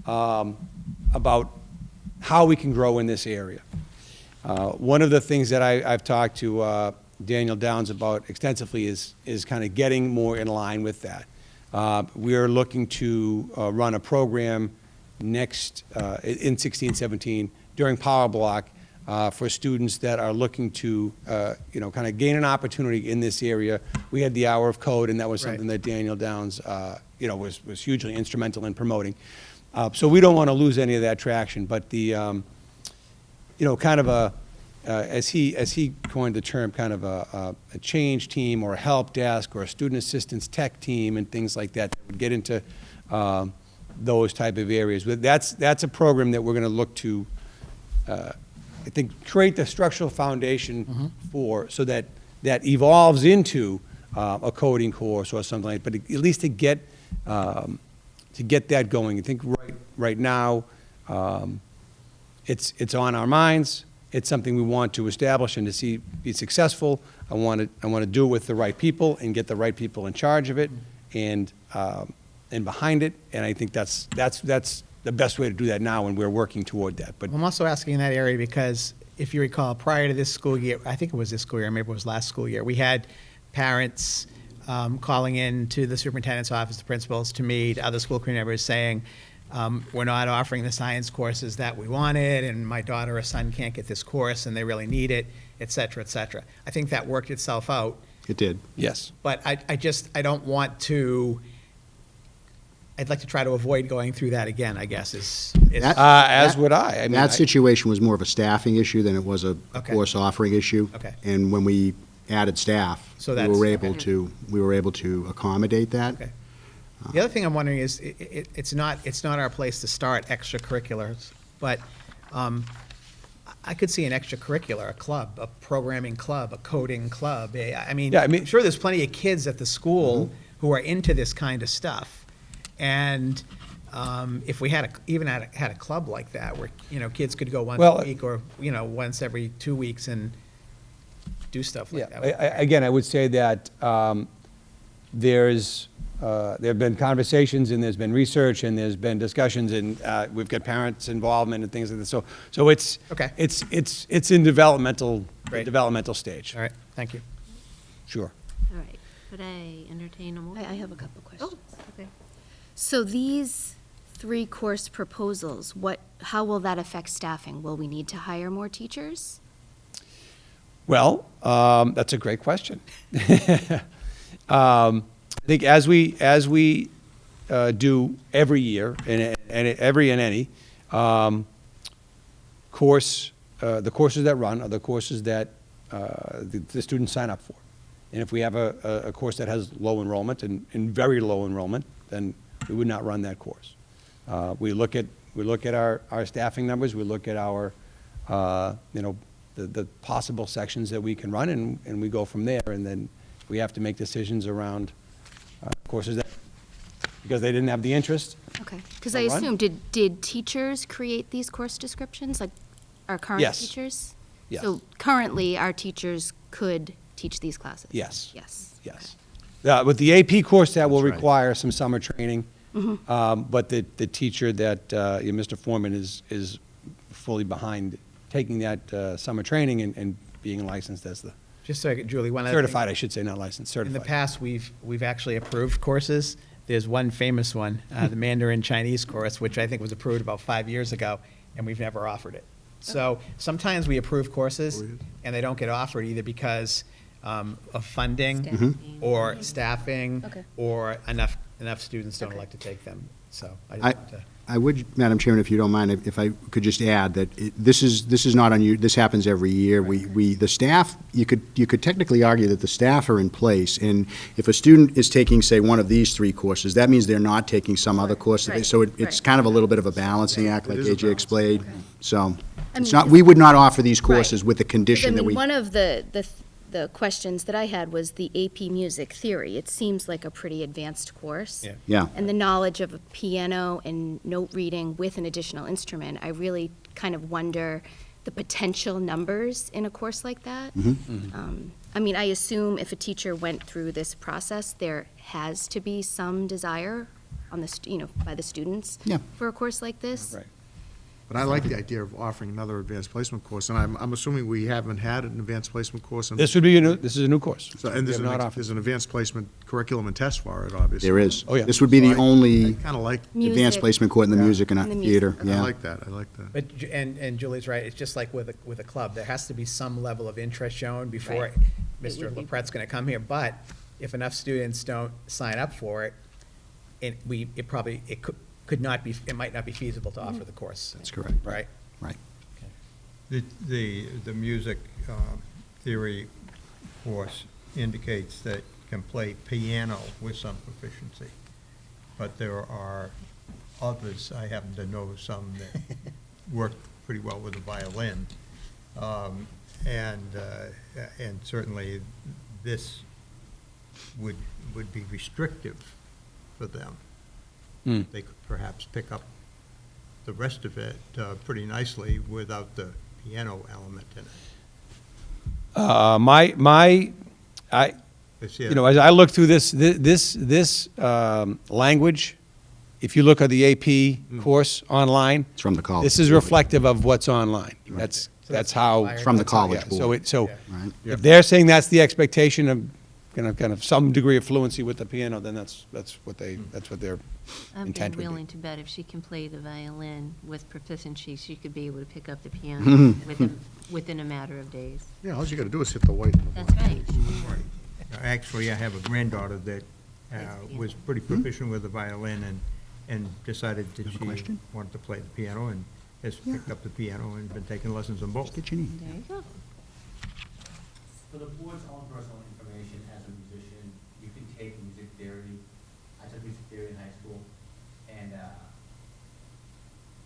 about how we can grow in this area. One of the things that I've talked to Daniel Downs about extensively is kind of getting more in line with that. We are looking to run a program next in 16-17 during Power Block for students that are looking to kind of gain an opportunity in this area. We had the Hour of Code, and that was something that Daniel Downs was hugely instrumental in promoting. So we don't want to lose any of that traction, but the kind of as he coined the term, kind of a change team or a help desk or a student assistance tech team and things like that would get into those type of areas. But that's a program that we're going to look to, I think, create the structural foundation for, so that evolves into a coding course or something like that. But at least to get that going. I think right now it's on our minds. It's something we want to establish and to be successful. I want to do it with the right people and get the right people in charge of it and behind it. And I think that's the best way to do that now, and we're working toward that. But I'm also asking in that area because if you recall, prior to this school year, I think it was this school year, maybe it was last school year, we had parents calling in to the superintendent's office, the principals, to me, to other school committee members, saying, we're not offering the science courses that we wanted, and my daughter or son can't get this course, and they really need it, et cetera, et cetera. I think that worked itself out. It did. yes. But I don't want to, I'd like to try to avoid going through that again, I guess, As would I. I mean, That situation was more of a staffing issue than it was a Okay. course offering issue. Okay. And when we added staff, So we that's- were able to accommodate that. Okay. The other thing I'm wondering is, it's not our place to start extracurriculars, but I could see an extracurricular, a club, a programming club, a coding club. I mean, I'm sure there's plenty of kids at the school who are into this kind of stuff. And if we had a club like that, where, kids could go once a week or, once every 2 weeks and do stuff like that. Again, I would say that there have been conversations and there's been research and there's been discussions and we've got parents' involvement and things like this. So it's Okay. it's in developmental Great. stage. All right, thank you. Sure. All right, could I entertain a motion? I have a couple questions. Oh, okay. So these 3 course proposals, how will that affect staffing? Will we need to hire more teachers? Well, that's a great question. I think as we do every year and every and any course, the courses that run are the courses that the students sign up for. And if we have a course that has low enrollment and very low enrollment, then we would not run that course. We look at our staffing numbers. We look at our the possible sections that we can run, and we go from there. And then we have to make decisions around courses that, because they didn't have the interest. Okay, because I assume, did teachers create these course descriptions, like our current Yes. teachers? Yes. So currently, our teachers could teach these classes? Yes. Yes. Yes. With the AP course, that will That's right. require some summer training. Mm-hmm. But the teacher that, Mr. Foreman is fully behind taking that summer training and being licensed as the, Just so, Julie, one other thing. certified, I should say, not licensed, In the certified. past, we've actually approved courses. There's one famous one, the Mandarin Chinese course, which I think was approved about 5 years ago, and we've never offered it. So sometimes we approve courses, and they don't get offered either because of funding Staffing. or staffing, Okay. or enough students don't like to take them. So I just I- want to. I would, Madam Chairman, if you don't mind, if I could just add that this is not unusual. This happens every year. The staff, you could technically argue that the staff are in place, and if a student is taking, say, one of these 3 courses, that means they're not taking some other course. Right. So it's kind of a little bit of a balancing act, like It is a AJ explained. Okay. So I it's mean, not, we would not offer these courses Right. with the condition I that mean, we. one of the questions that I had was the AP Music Theory. It seems like a pretty advanced course. Yeah. Yeah. And the knowledge of a piano and note reading with an additional instrument, I really kind of wonder the potential numbers in a course like that. I mean, I assume if a teacher went through this process, there has to be some desire on the, by the students Yeah. for a course like this. Right. But I like the idea of offering another advanced placement course, and I'm assuming we haven't had an advanced placement course. This would be this is a new course. So, and We have not offered. there's an advanced placement curriculum and test for it, obviously. There is. Oh, yeah. This would be the So I only kind of like, advanced Music. placement course in the Yeah. music and In the theater. music. I Yeah. like that, I like that. But, and Julie's right, it's just like with a club, there has to be some level of interest shown before Right. Mr. would be- LaPrette's gonna come here, but if enough students don't sign up for it, it might not be feasible to offer the course. That's correct. Right? Right. The music theory course indicates that can play piano with some proficiency, but there are others, I happen to know some that work pretty well with the violin. And certainly this would be restrictive for them. They could perhaps pick up the rest of it pretty nicely without the piano element in it. It's, yeah, As I look through this language, if you look at the AP course online, It's from the college. this is reflective of what's online. That's how. It's from the that's how- college yeah. board. So Right. if they're saying that's the expectation of kind of some degree of fluency with the piano, then that's what their I'd intent be would be. willing to bet if she can play the violin with proficiency, she could be able to pick up the piano within a matter of days. Yeah, all you gotta do is hit the white. and the That's black. right. Actually, I have a granddaughter that was pretty proficient with the violin and decided that she wanted to play the piano and has picked up the piano and been taking lessons in both. Get your knee. There you go. For the board's own personal information, as a musician, you can take music theory. I took music theory in high school, and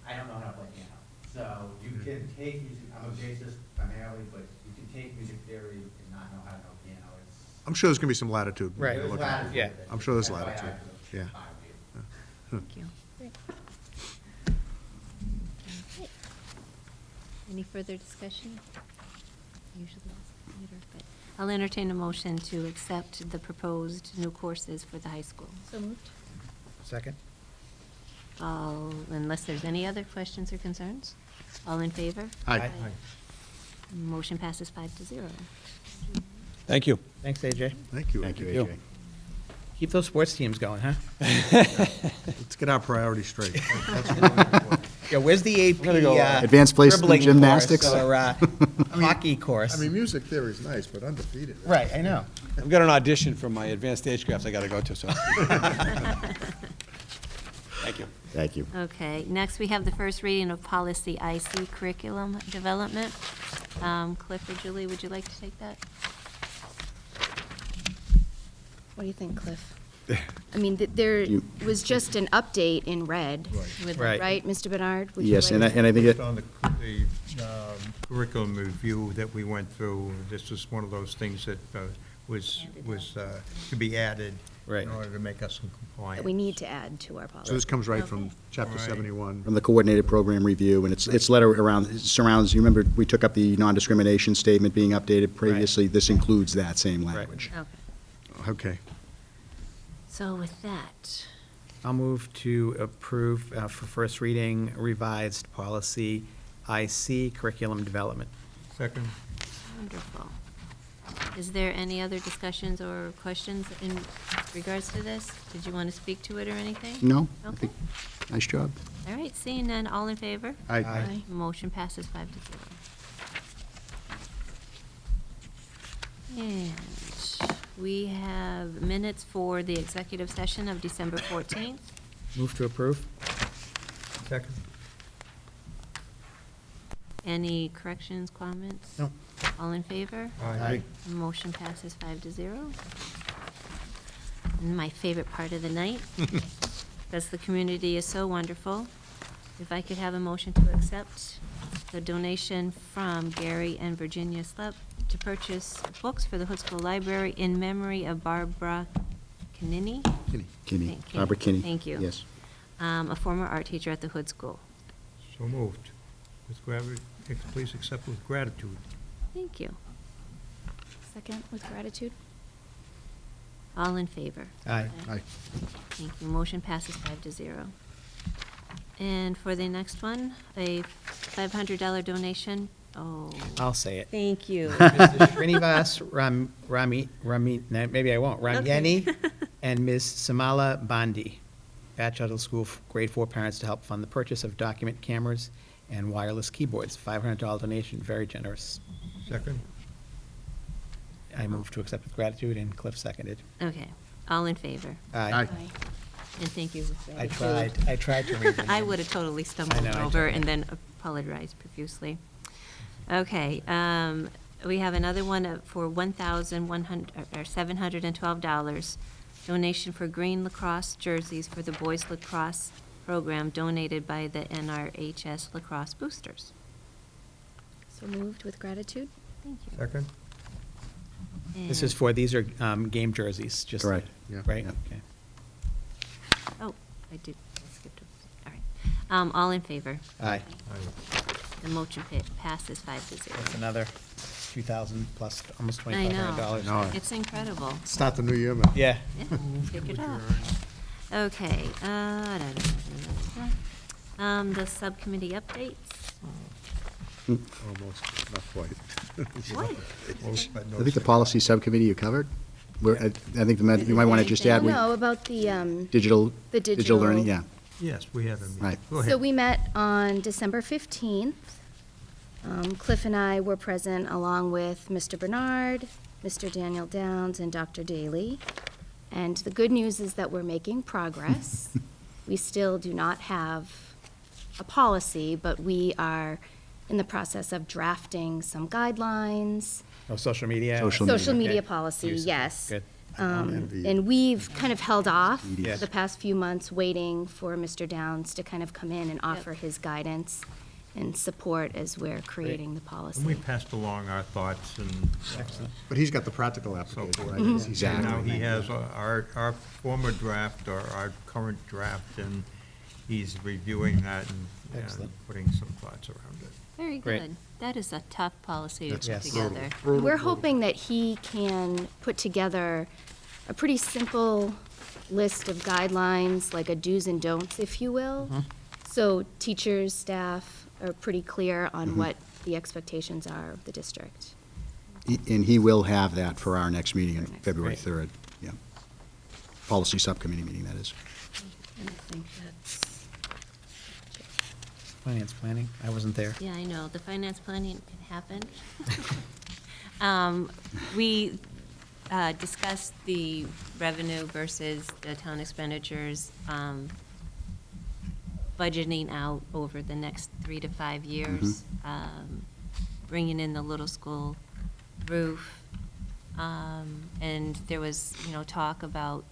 I don't know how to play piano. So you can take music, I'm a bassist primarily, but you can take music theory and not know how to know piano. I'm sure there's gonna be some latitude. Right. Look at it. Yeah. I'm sure there's That's why I latitude. took Yeah. 5 years. Thank you. Okay. Any further discussion? Usually it's later, but I'll entertain a motion to accept the proposed new courses for the high school. So moved. Second? Unless there's any other questions or concerns? All in favor? Aye. Motion passes 5-0. Thank you. Thanks, AJ. Thank you. Thank you, you. AJ. Keep those sports teams going, huh? Let's get our priorities straight. That's really important. Yeah, where's the AP? Advanced placement dribbling gymnastics? course Or hockey course? I mean, music theory is nice, but undefeated. Right, I know. I've got an audition for my advanced stagecoach I got to go to, so. Thank you. Thank you. Okay, next we have the first reading of policy IC curriculum development. Cliff or Julie, would you like to take that? What do you think, Cliff? I mean, there was just an update in red, With- Right. right, Mr. Bernard? Would you Yes, like and I think Based it, on the curriculum review that we went through, this was one of those things that was to be added Right. in order to make us that compliant. we need to add to our policy? So this comes right from Okay. chapter Right. 71. from the coordinated program review, and it's letter around, it surrounds, you remember, we took up the non-discrimination statement being updated previously. This includes that same language. Okay, Okay. so with that, I'll move to approve for first reading revised policy IC curriculum development. Second? wonderful. Is there any other discussions or questions in regards to this? Did you want to speak to it or anything? No? I Okay. think- Nice job. All right, seeing none, all in favor? Aye. Motion passes 5-0. And we have minutes for the executive session of December 14th. Move to approve? Second. Any corrections, comments? No. All in favor? Aye. Motion passes 5-0. And my favorite part of the night, because the community is so wonderful. If I could have a motion to accept the donation from Gary and Virginia Slepp to purchase books for the Hood School Library in memory of Barbara Kinney, Kinney. Barbara Kinney. Thank you. Yes. A former art teacher at the Hood School. So moved. Please accept with gratitude. Thank you. Second, with gratitude. All in favor? Aye. Aye. Thank you. Motion passes 5-0. And for the next one, a $500 donation. Oh. I'll say it. Thank you. Mr. Srinivas Rami, no, maybe I won't, Ramyeni, and Ms. Samala Bandi, Batch Out of School Grade 4 parents to help fund the purchase of document cameras and wireless keyboards. $500 donation, very generous. Second. I move to accept with gratitude, and Cliff seconded. Okay. All in favor? Aye. And thank you. with I gratitude. tried to read them. I would have totally stumbled I over tried. and then apologized profusely. Okay, we have another one for $712. Donation for green lacrosse jerseys for the boys lacrosse program donated by the NRHS lacrosse boosters. So moved with gratitude. Thank you. Second. This And- is for, these are game jerseys, just. Correct. Yeah. Right? Yeah. Okay. Oh, I skipped over. All right. All in favor? Aye. The motion passes 5-0. That's another 2,000 plus, almost I $2,500. know. It's incredible. Start the new year, man. Yeah. Yeah, kick it off. Okay, the subcommittee updates. Almost, not quite. What? Almost, but no I think the second. policy subcommittee you covered. I think you might want to just add, No, about the, digital digital- learning, yeah. Yes, we had a meeting. Right. Go ahead. So we met on December 15th. Cliff and I were present along with Mr. Bernard, Mr. Daniel Downs, and Dr. Daly. And the good news is that we're making progress. We still do not have a policy, but we are in the process of drafting some guidelines. Oh, social media? Social media Okay. policy, Use- yes. Good. And we've kind of held off Media. for the past few months, waiting for Mr. Downs to kind of come in and offer his guidance and support as we're creating the policy. And we passed along our thoughts and. Excellent. But he's got the practical So application, forth. right? Mm-hmm. He's- And now he has our former draft or our current draft, and he's reviewing that and Excellent. putting some thoughts around it. Very Great. good. That is a tough policy to That's put Yes. together. We're hoping that he can put together a pretty simple list of guidelines, like a do's and don'ts, if you will. So teachers, staff are pretty clear on what the expectations are of the district. And he will have that for our next meeting on For next- February Great. 3rd. Yeah. Policy subcommittee meeting, that is. I think that's, Finance planning, I wasn't there. yeah, I know, the finance planning can happen. We discussed the revenue versus the town expenditures, budgeting out over the next 3 to 5 years, bringing in the little school roof. And there was, talk about,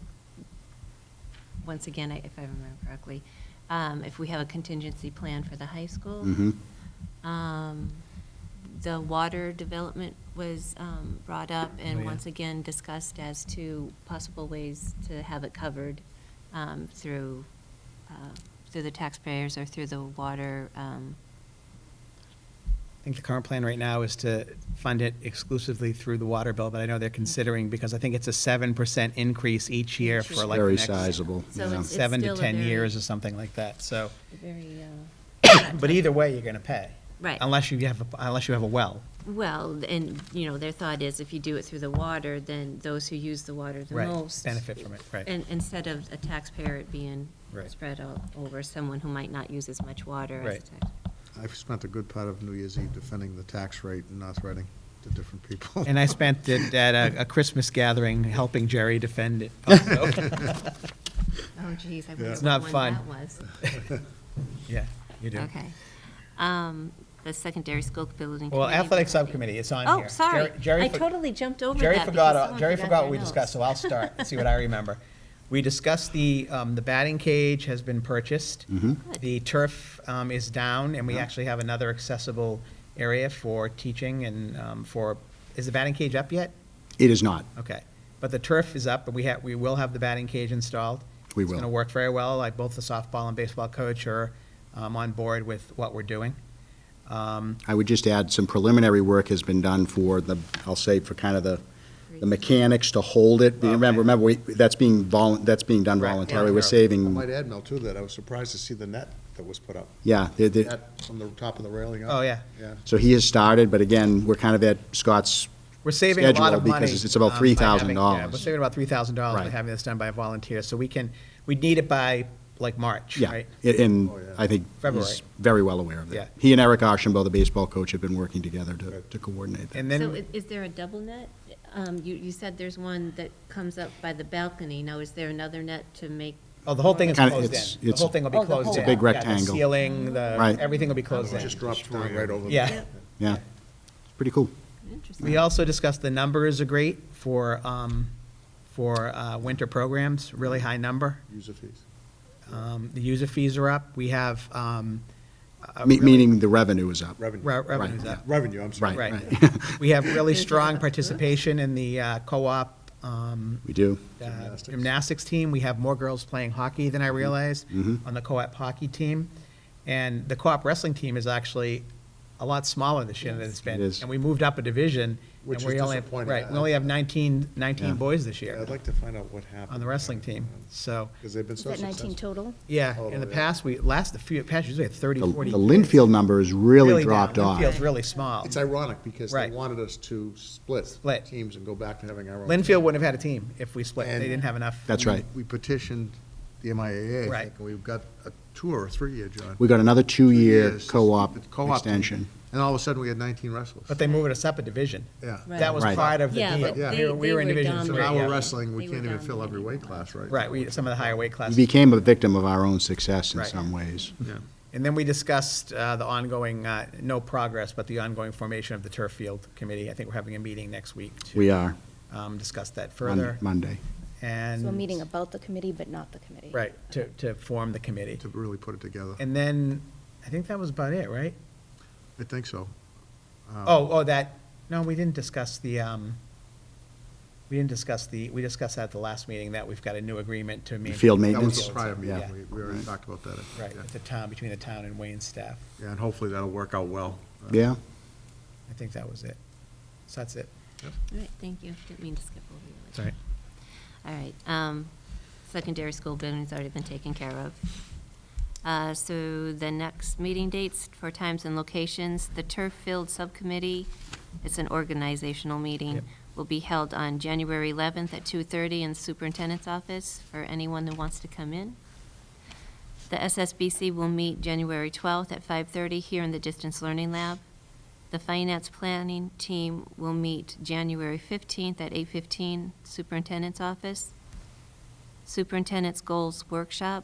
once again, if I remember correctly, if we have a contingency plan for the high school. The water development was brought up Oh, and yeah. once again discussed as to possible ways to have it covered through the taxpayers or through the water. I think the current plan right now is to fund it exclusively through the water bill, but I know they're considering, because I think it's a 7% increase each year Each for year. like the Very next sizable. So yeah. it's 7 to still a 10 very- years or something like that, so. Very, But either way, you're gonna pay. Right. Unless you have a well. well, and, their thought is if you do it through the water, then those who use the water the Right, most. benefit from it, right. And instead of a taxpayer it being Right. spread out over someone who might not use as much water as Right. a taxpayer. I've spent a good part of New Year's Eve defending the tax rate in North Reading to different people. And I spent it at a Christmas gathering helping Jerry defend it also. Oh, geez, I Yeah. wonder It's what not one fun. that was. Yeah, you do. Okay. The secondary school building. Well, committee, athletic we- subcommittee, it's on Oh, here. sorry. Jerry I for- totally jumped over Jerry that. forgot, because someone Jerry forgot what their we notes. discussed, so I'll start, and see what I remember. We discussed the batting cage has been purchased. The turf is down, and we actually have another accessible area for teaching and is the batting cage up yet? It is not. Okay. But the turf is up, and we will have the batting cage installed. We It's will. going to work very well. Both the softball and baseball coach are on board with what we're doing. I would just add, some preliminary work has been done for I'll say, for kind of the mechanics to hold it. Okay. Remember, that's being done Right, voluntarily. yeah. We're I saving, might add, Mel, too, that I was surprised to see the net that was put up. yeah. Net from the top of the railing up. Oh, yeah. Yeah. So he has started, but again, we're kind of at Scott's We're saving a lot schedule of money. because it's about by $3,000. having- yeah, we're saving about $3,000 by Right. having this done by a volunteer. So we'd need it by, like, March, Yeah, right? and Oh, yeah. I think February. he's very well aware of Yeah. that. He and Eric Archambault, the baseball coach, have been working together to coordinate that. And So then, is there a double net? You said there's one that comes up by the balcony. Now, is there another net to make? the whole thing is Kinda, closed it's- in. The it's- whole thing will be Oh, the closed whole- in. It's a big Yeah, rectangle. The ceiling, Right. everything will be closed in. Just drops down right over. Yeah. Yeah, it's pretty cool. Interesting. We also discussed the numbers are great for winter programs, really high number. User fees. The user fees are up. We have, Meaning the revenue is up. Revenue. revenues Right, up. Revenue, I'm sorry. Right. Right. We have really Is it strong up? participation in the co-op We do. gymnastics team. We have more girls playing hockey than I realized Mhm. on the co-op hockey team. And the co-op wrestling team is actually a lot smaller this year than it's been. It is. And we moved up a division. Which and we is only have- disappointing. Right, we only have 19 Yeah. boys this Yeah, year I'd like to find out what happened. on the wrestling team. So, Because they've been Is so that successful. 19 total? yeah, Total, in the yeah. past, past years, we had 30, The 40. the Linfield number has really dropped down. off. Linfield's really small. It's ironic because they Right. wanted us to split Split. teams and go back to having our own. Linfield wouldn't have had a team if we split. They And- didn't have enough. That's right. We petitioned the MIAA, I Right. think, and we've got a 2 or 3-year, John. We got another 2-year years. co-op It's co-op team. extension. And all of a sudden, we had 19 wrestlers. But they moved us up a division. Yeah. Right. That was Right. part of the Yeah, deal. but Yeah. they We were in were Division So three. now yeah. we're wrestling, we They can't were even fill every dominating. weight class, right? Right, some of the higher weight We classes. became a victim of our own success in Right. some ways. Yeah. And then we discussed the ongoing, no progress, but the ongoing formation of the turf field committee. I think we're having a meeting next week We to are, discuss that Monday. further. Monday. And. So a meeting about the committee, but not the committee. Right, to form the committee. To really put it together. And then, I think that was about it, right? I think so. No, we didn't discuss the, we discussed that at the last meeting, that we've got a new agreement to maintain. Field That maintenance? was the prior Yeah. meeting, we already talked about that. Right, Yeah. at the town, between the town and Wayne's staff. Yeah, and hopefully that'll work out well. Yeah? I think that was it. So that's it. All right, thank you. Didn't mean to skip over you. Sorry. All right, secondary school building's already been taken care of. So the next meeting dates for times and locations, the turf field subcommittee, it's an organizational meeting, Yep. will be held on January 11th at 2:30 in the superintendent's office for anyone that wants to come in. The SSBC will meet January 12th at 5:30 here in the Distance Learning Lab. The finance planning team will meet January 15th at 8:15, superintendent's office. Superintendent's Goals Workshop,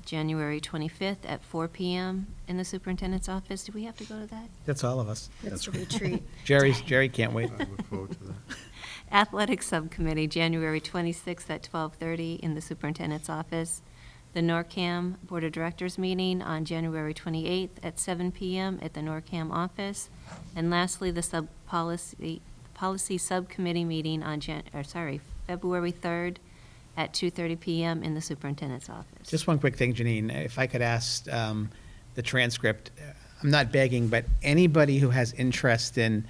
January 25th at 4 PM in the superintendent's office. Do we have to go to that? That's all of us. That's the retreat. Jerry can't wait. I look forward to that. Athletic Subcommittee, January 26th at 12:30 in the superintendent's office. The NORCAM Board of Directors meeting on January 28th at 7 PM at the NORCAM office. And lastly, the policy Subcommittee meeting on February 3rd at 2:30 PM in the superintendent's office. Just one quick thing, Janine, if I could ask the transcript, I'm not begging, but anybody who has interest in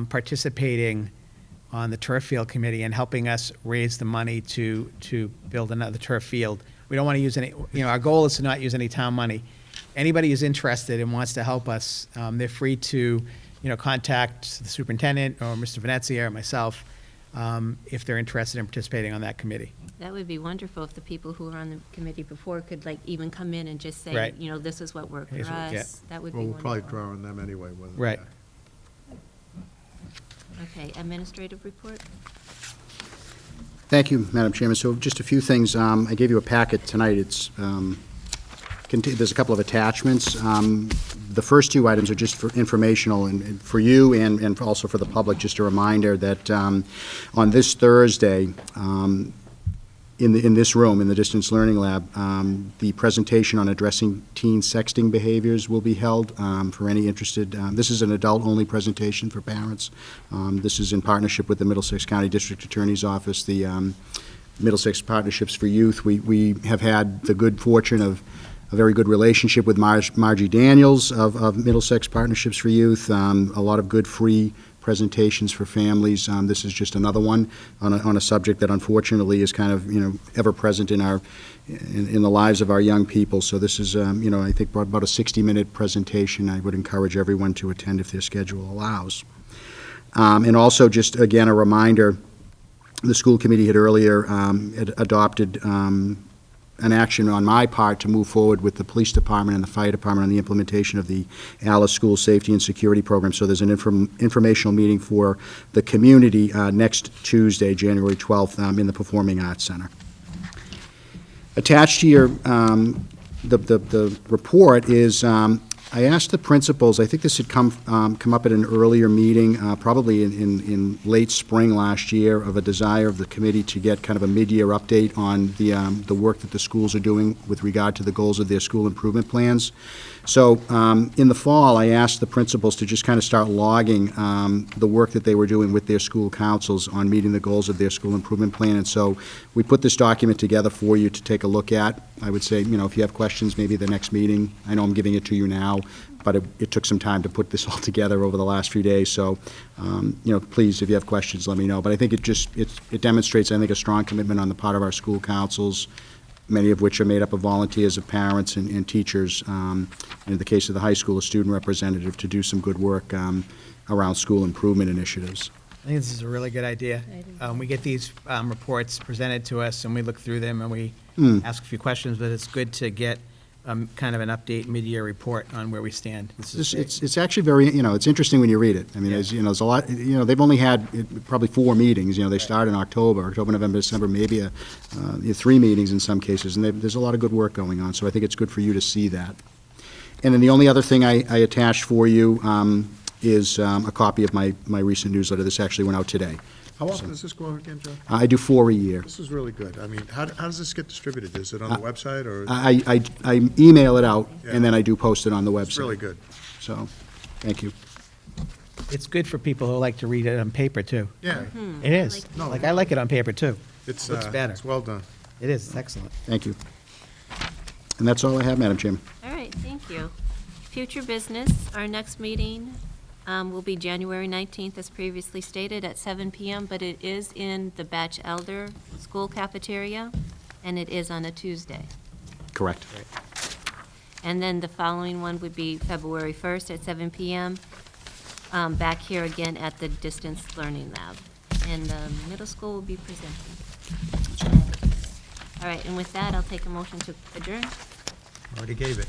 participating on the turf field committee and helping us raise the money to build another turf field, we don't want to use any, our goal is to not use any town money. Anybody who's interested and wants to help us, they're free to, contact the superintendent or Mr. Venezia or myself if they're interested in participating on that committee. That would be wonderful if the people who were on the committee before could even come in and just say, Right. this is what worked for Here's what- yeah. us. That would be Well, we'll wonderful. probably draw on them anyway. whether- Right. Okay, administrative report? Thank you, Madam Chairman. So just a few things. I gave you a packet tonight. It's there's a couple of attachments. The first two items are just for informational and for you and also for the public, just a reminder that on this Thursday, in this room, in the Distance Learning Lab, the presentation on addressing teen sexting behaviors will be held for any interested. This is an adult-only presentation for parents. This is in partnership with the Middlesex County District Attorney's Office, the Middlesex Partnerships for Youth. We have had the good fortune of a very good relationship with Margie Daniels of Middlesex Partnerships for Youth, a lot of good free presentations for families. This is just another one on a subject that unfortunately is kind of, ever present in the lives of our young people. So this is, I think about a 60-minute presentation. I would encourage everyone to attend if their schedule allows. And also just, again, a reminder, the school committee had earlier adopted an action on my part to move forward with the police department and the fire department on the implementation of the Alice School Safety and Security Program. So there's an informational meeting for the community next Tuesday, January 12th, in the Performing Arts Center. Attached to your the report is I asked the principals, I think this had come up at an earlier meeting, probably in late spring last year, of a desire of the committee to get kind of a mid-year update on the work that the schools are doing with regard to the goals of their school improvement plans. So in the fall, I asked the principals to just kind of start logging the work that they were doing with their school councils on meeting the goals of their school improvement plan. And so we put this document together for you to take a look at. I would say, if you have questions, maybe the next meeting. I know I'm giving it to you now, but it took some time to put this all together over the last few days. So, please, if you have questions, let me know. But I think it demonstrates, I think, a strong commitment on the part of our school councils, many of which are made up of volunteers, of parents and teachers. In the case of the high school, a student representative, to do some good work around school improvement initiatives. I think this is a really good idea. We get these reports presented to us, and we look through them, and we ask a few questions, but it's good to get kind of an update mid-year report on where we stand. This is great. It's actually very, it's interesting when you read it. I mean, there's a lot, they've only had probably 4 meetings. They start in October, November, December, maybe 3 meetings in some cases, and there's a lot of good work going on. So I think it's good for you to see that. And then the only other thing I attached for you is a copy of my recent newsletter. This actually went out today. How often does this go out again, Joe? I do 4 a year. This is really good. I mean, how does this get distributed? Is it on the website, or? I email it out, and then I do post it on the website. It's really good. So, thank you. It's good for people who like to read it on paper, too. Yeah. It is. I like it on paper, too. It's Looks better. It's well done. It is. It's excellent. Thank you. And that's all I have, Madam Chairman. All right, thank you. Future business, our next meeting will be January 19th, as previously stated, at 7 p.m., but it is in the Batch Elder School cafeteria, and it is on a Tuesday. Correct. And then the following one would be February 1st at 7 p.m., back here again at the Distance Learning Lab. And the middle school will be presenting. All right, and with that, I'll take a motion to adjourn. Already gave it.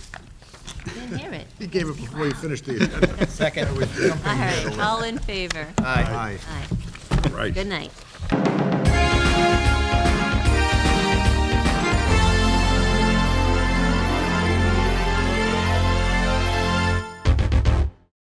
Didn't hear it. He gave it before you finished the agenda. Second. All right, all in favor? Aye. Aye. Right. Good night.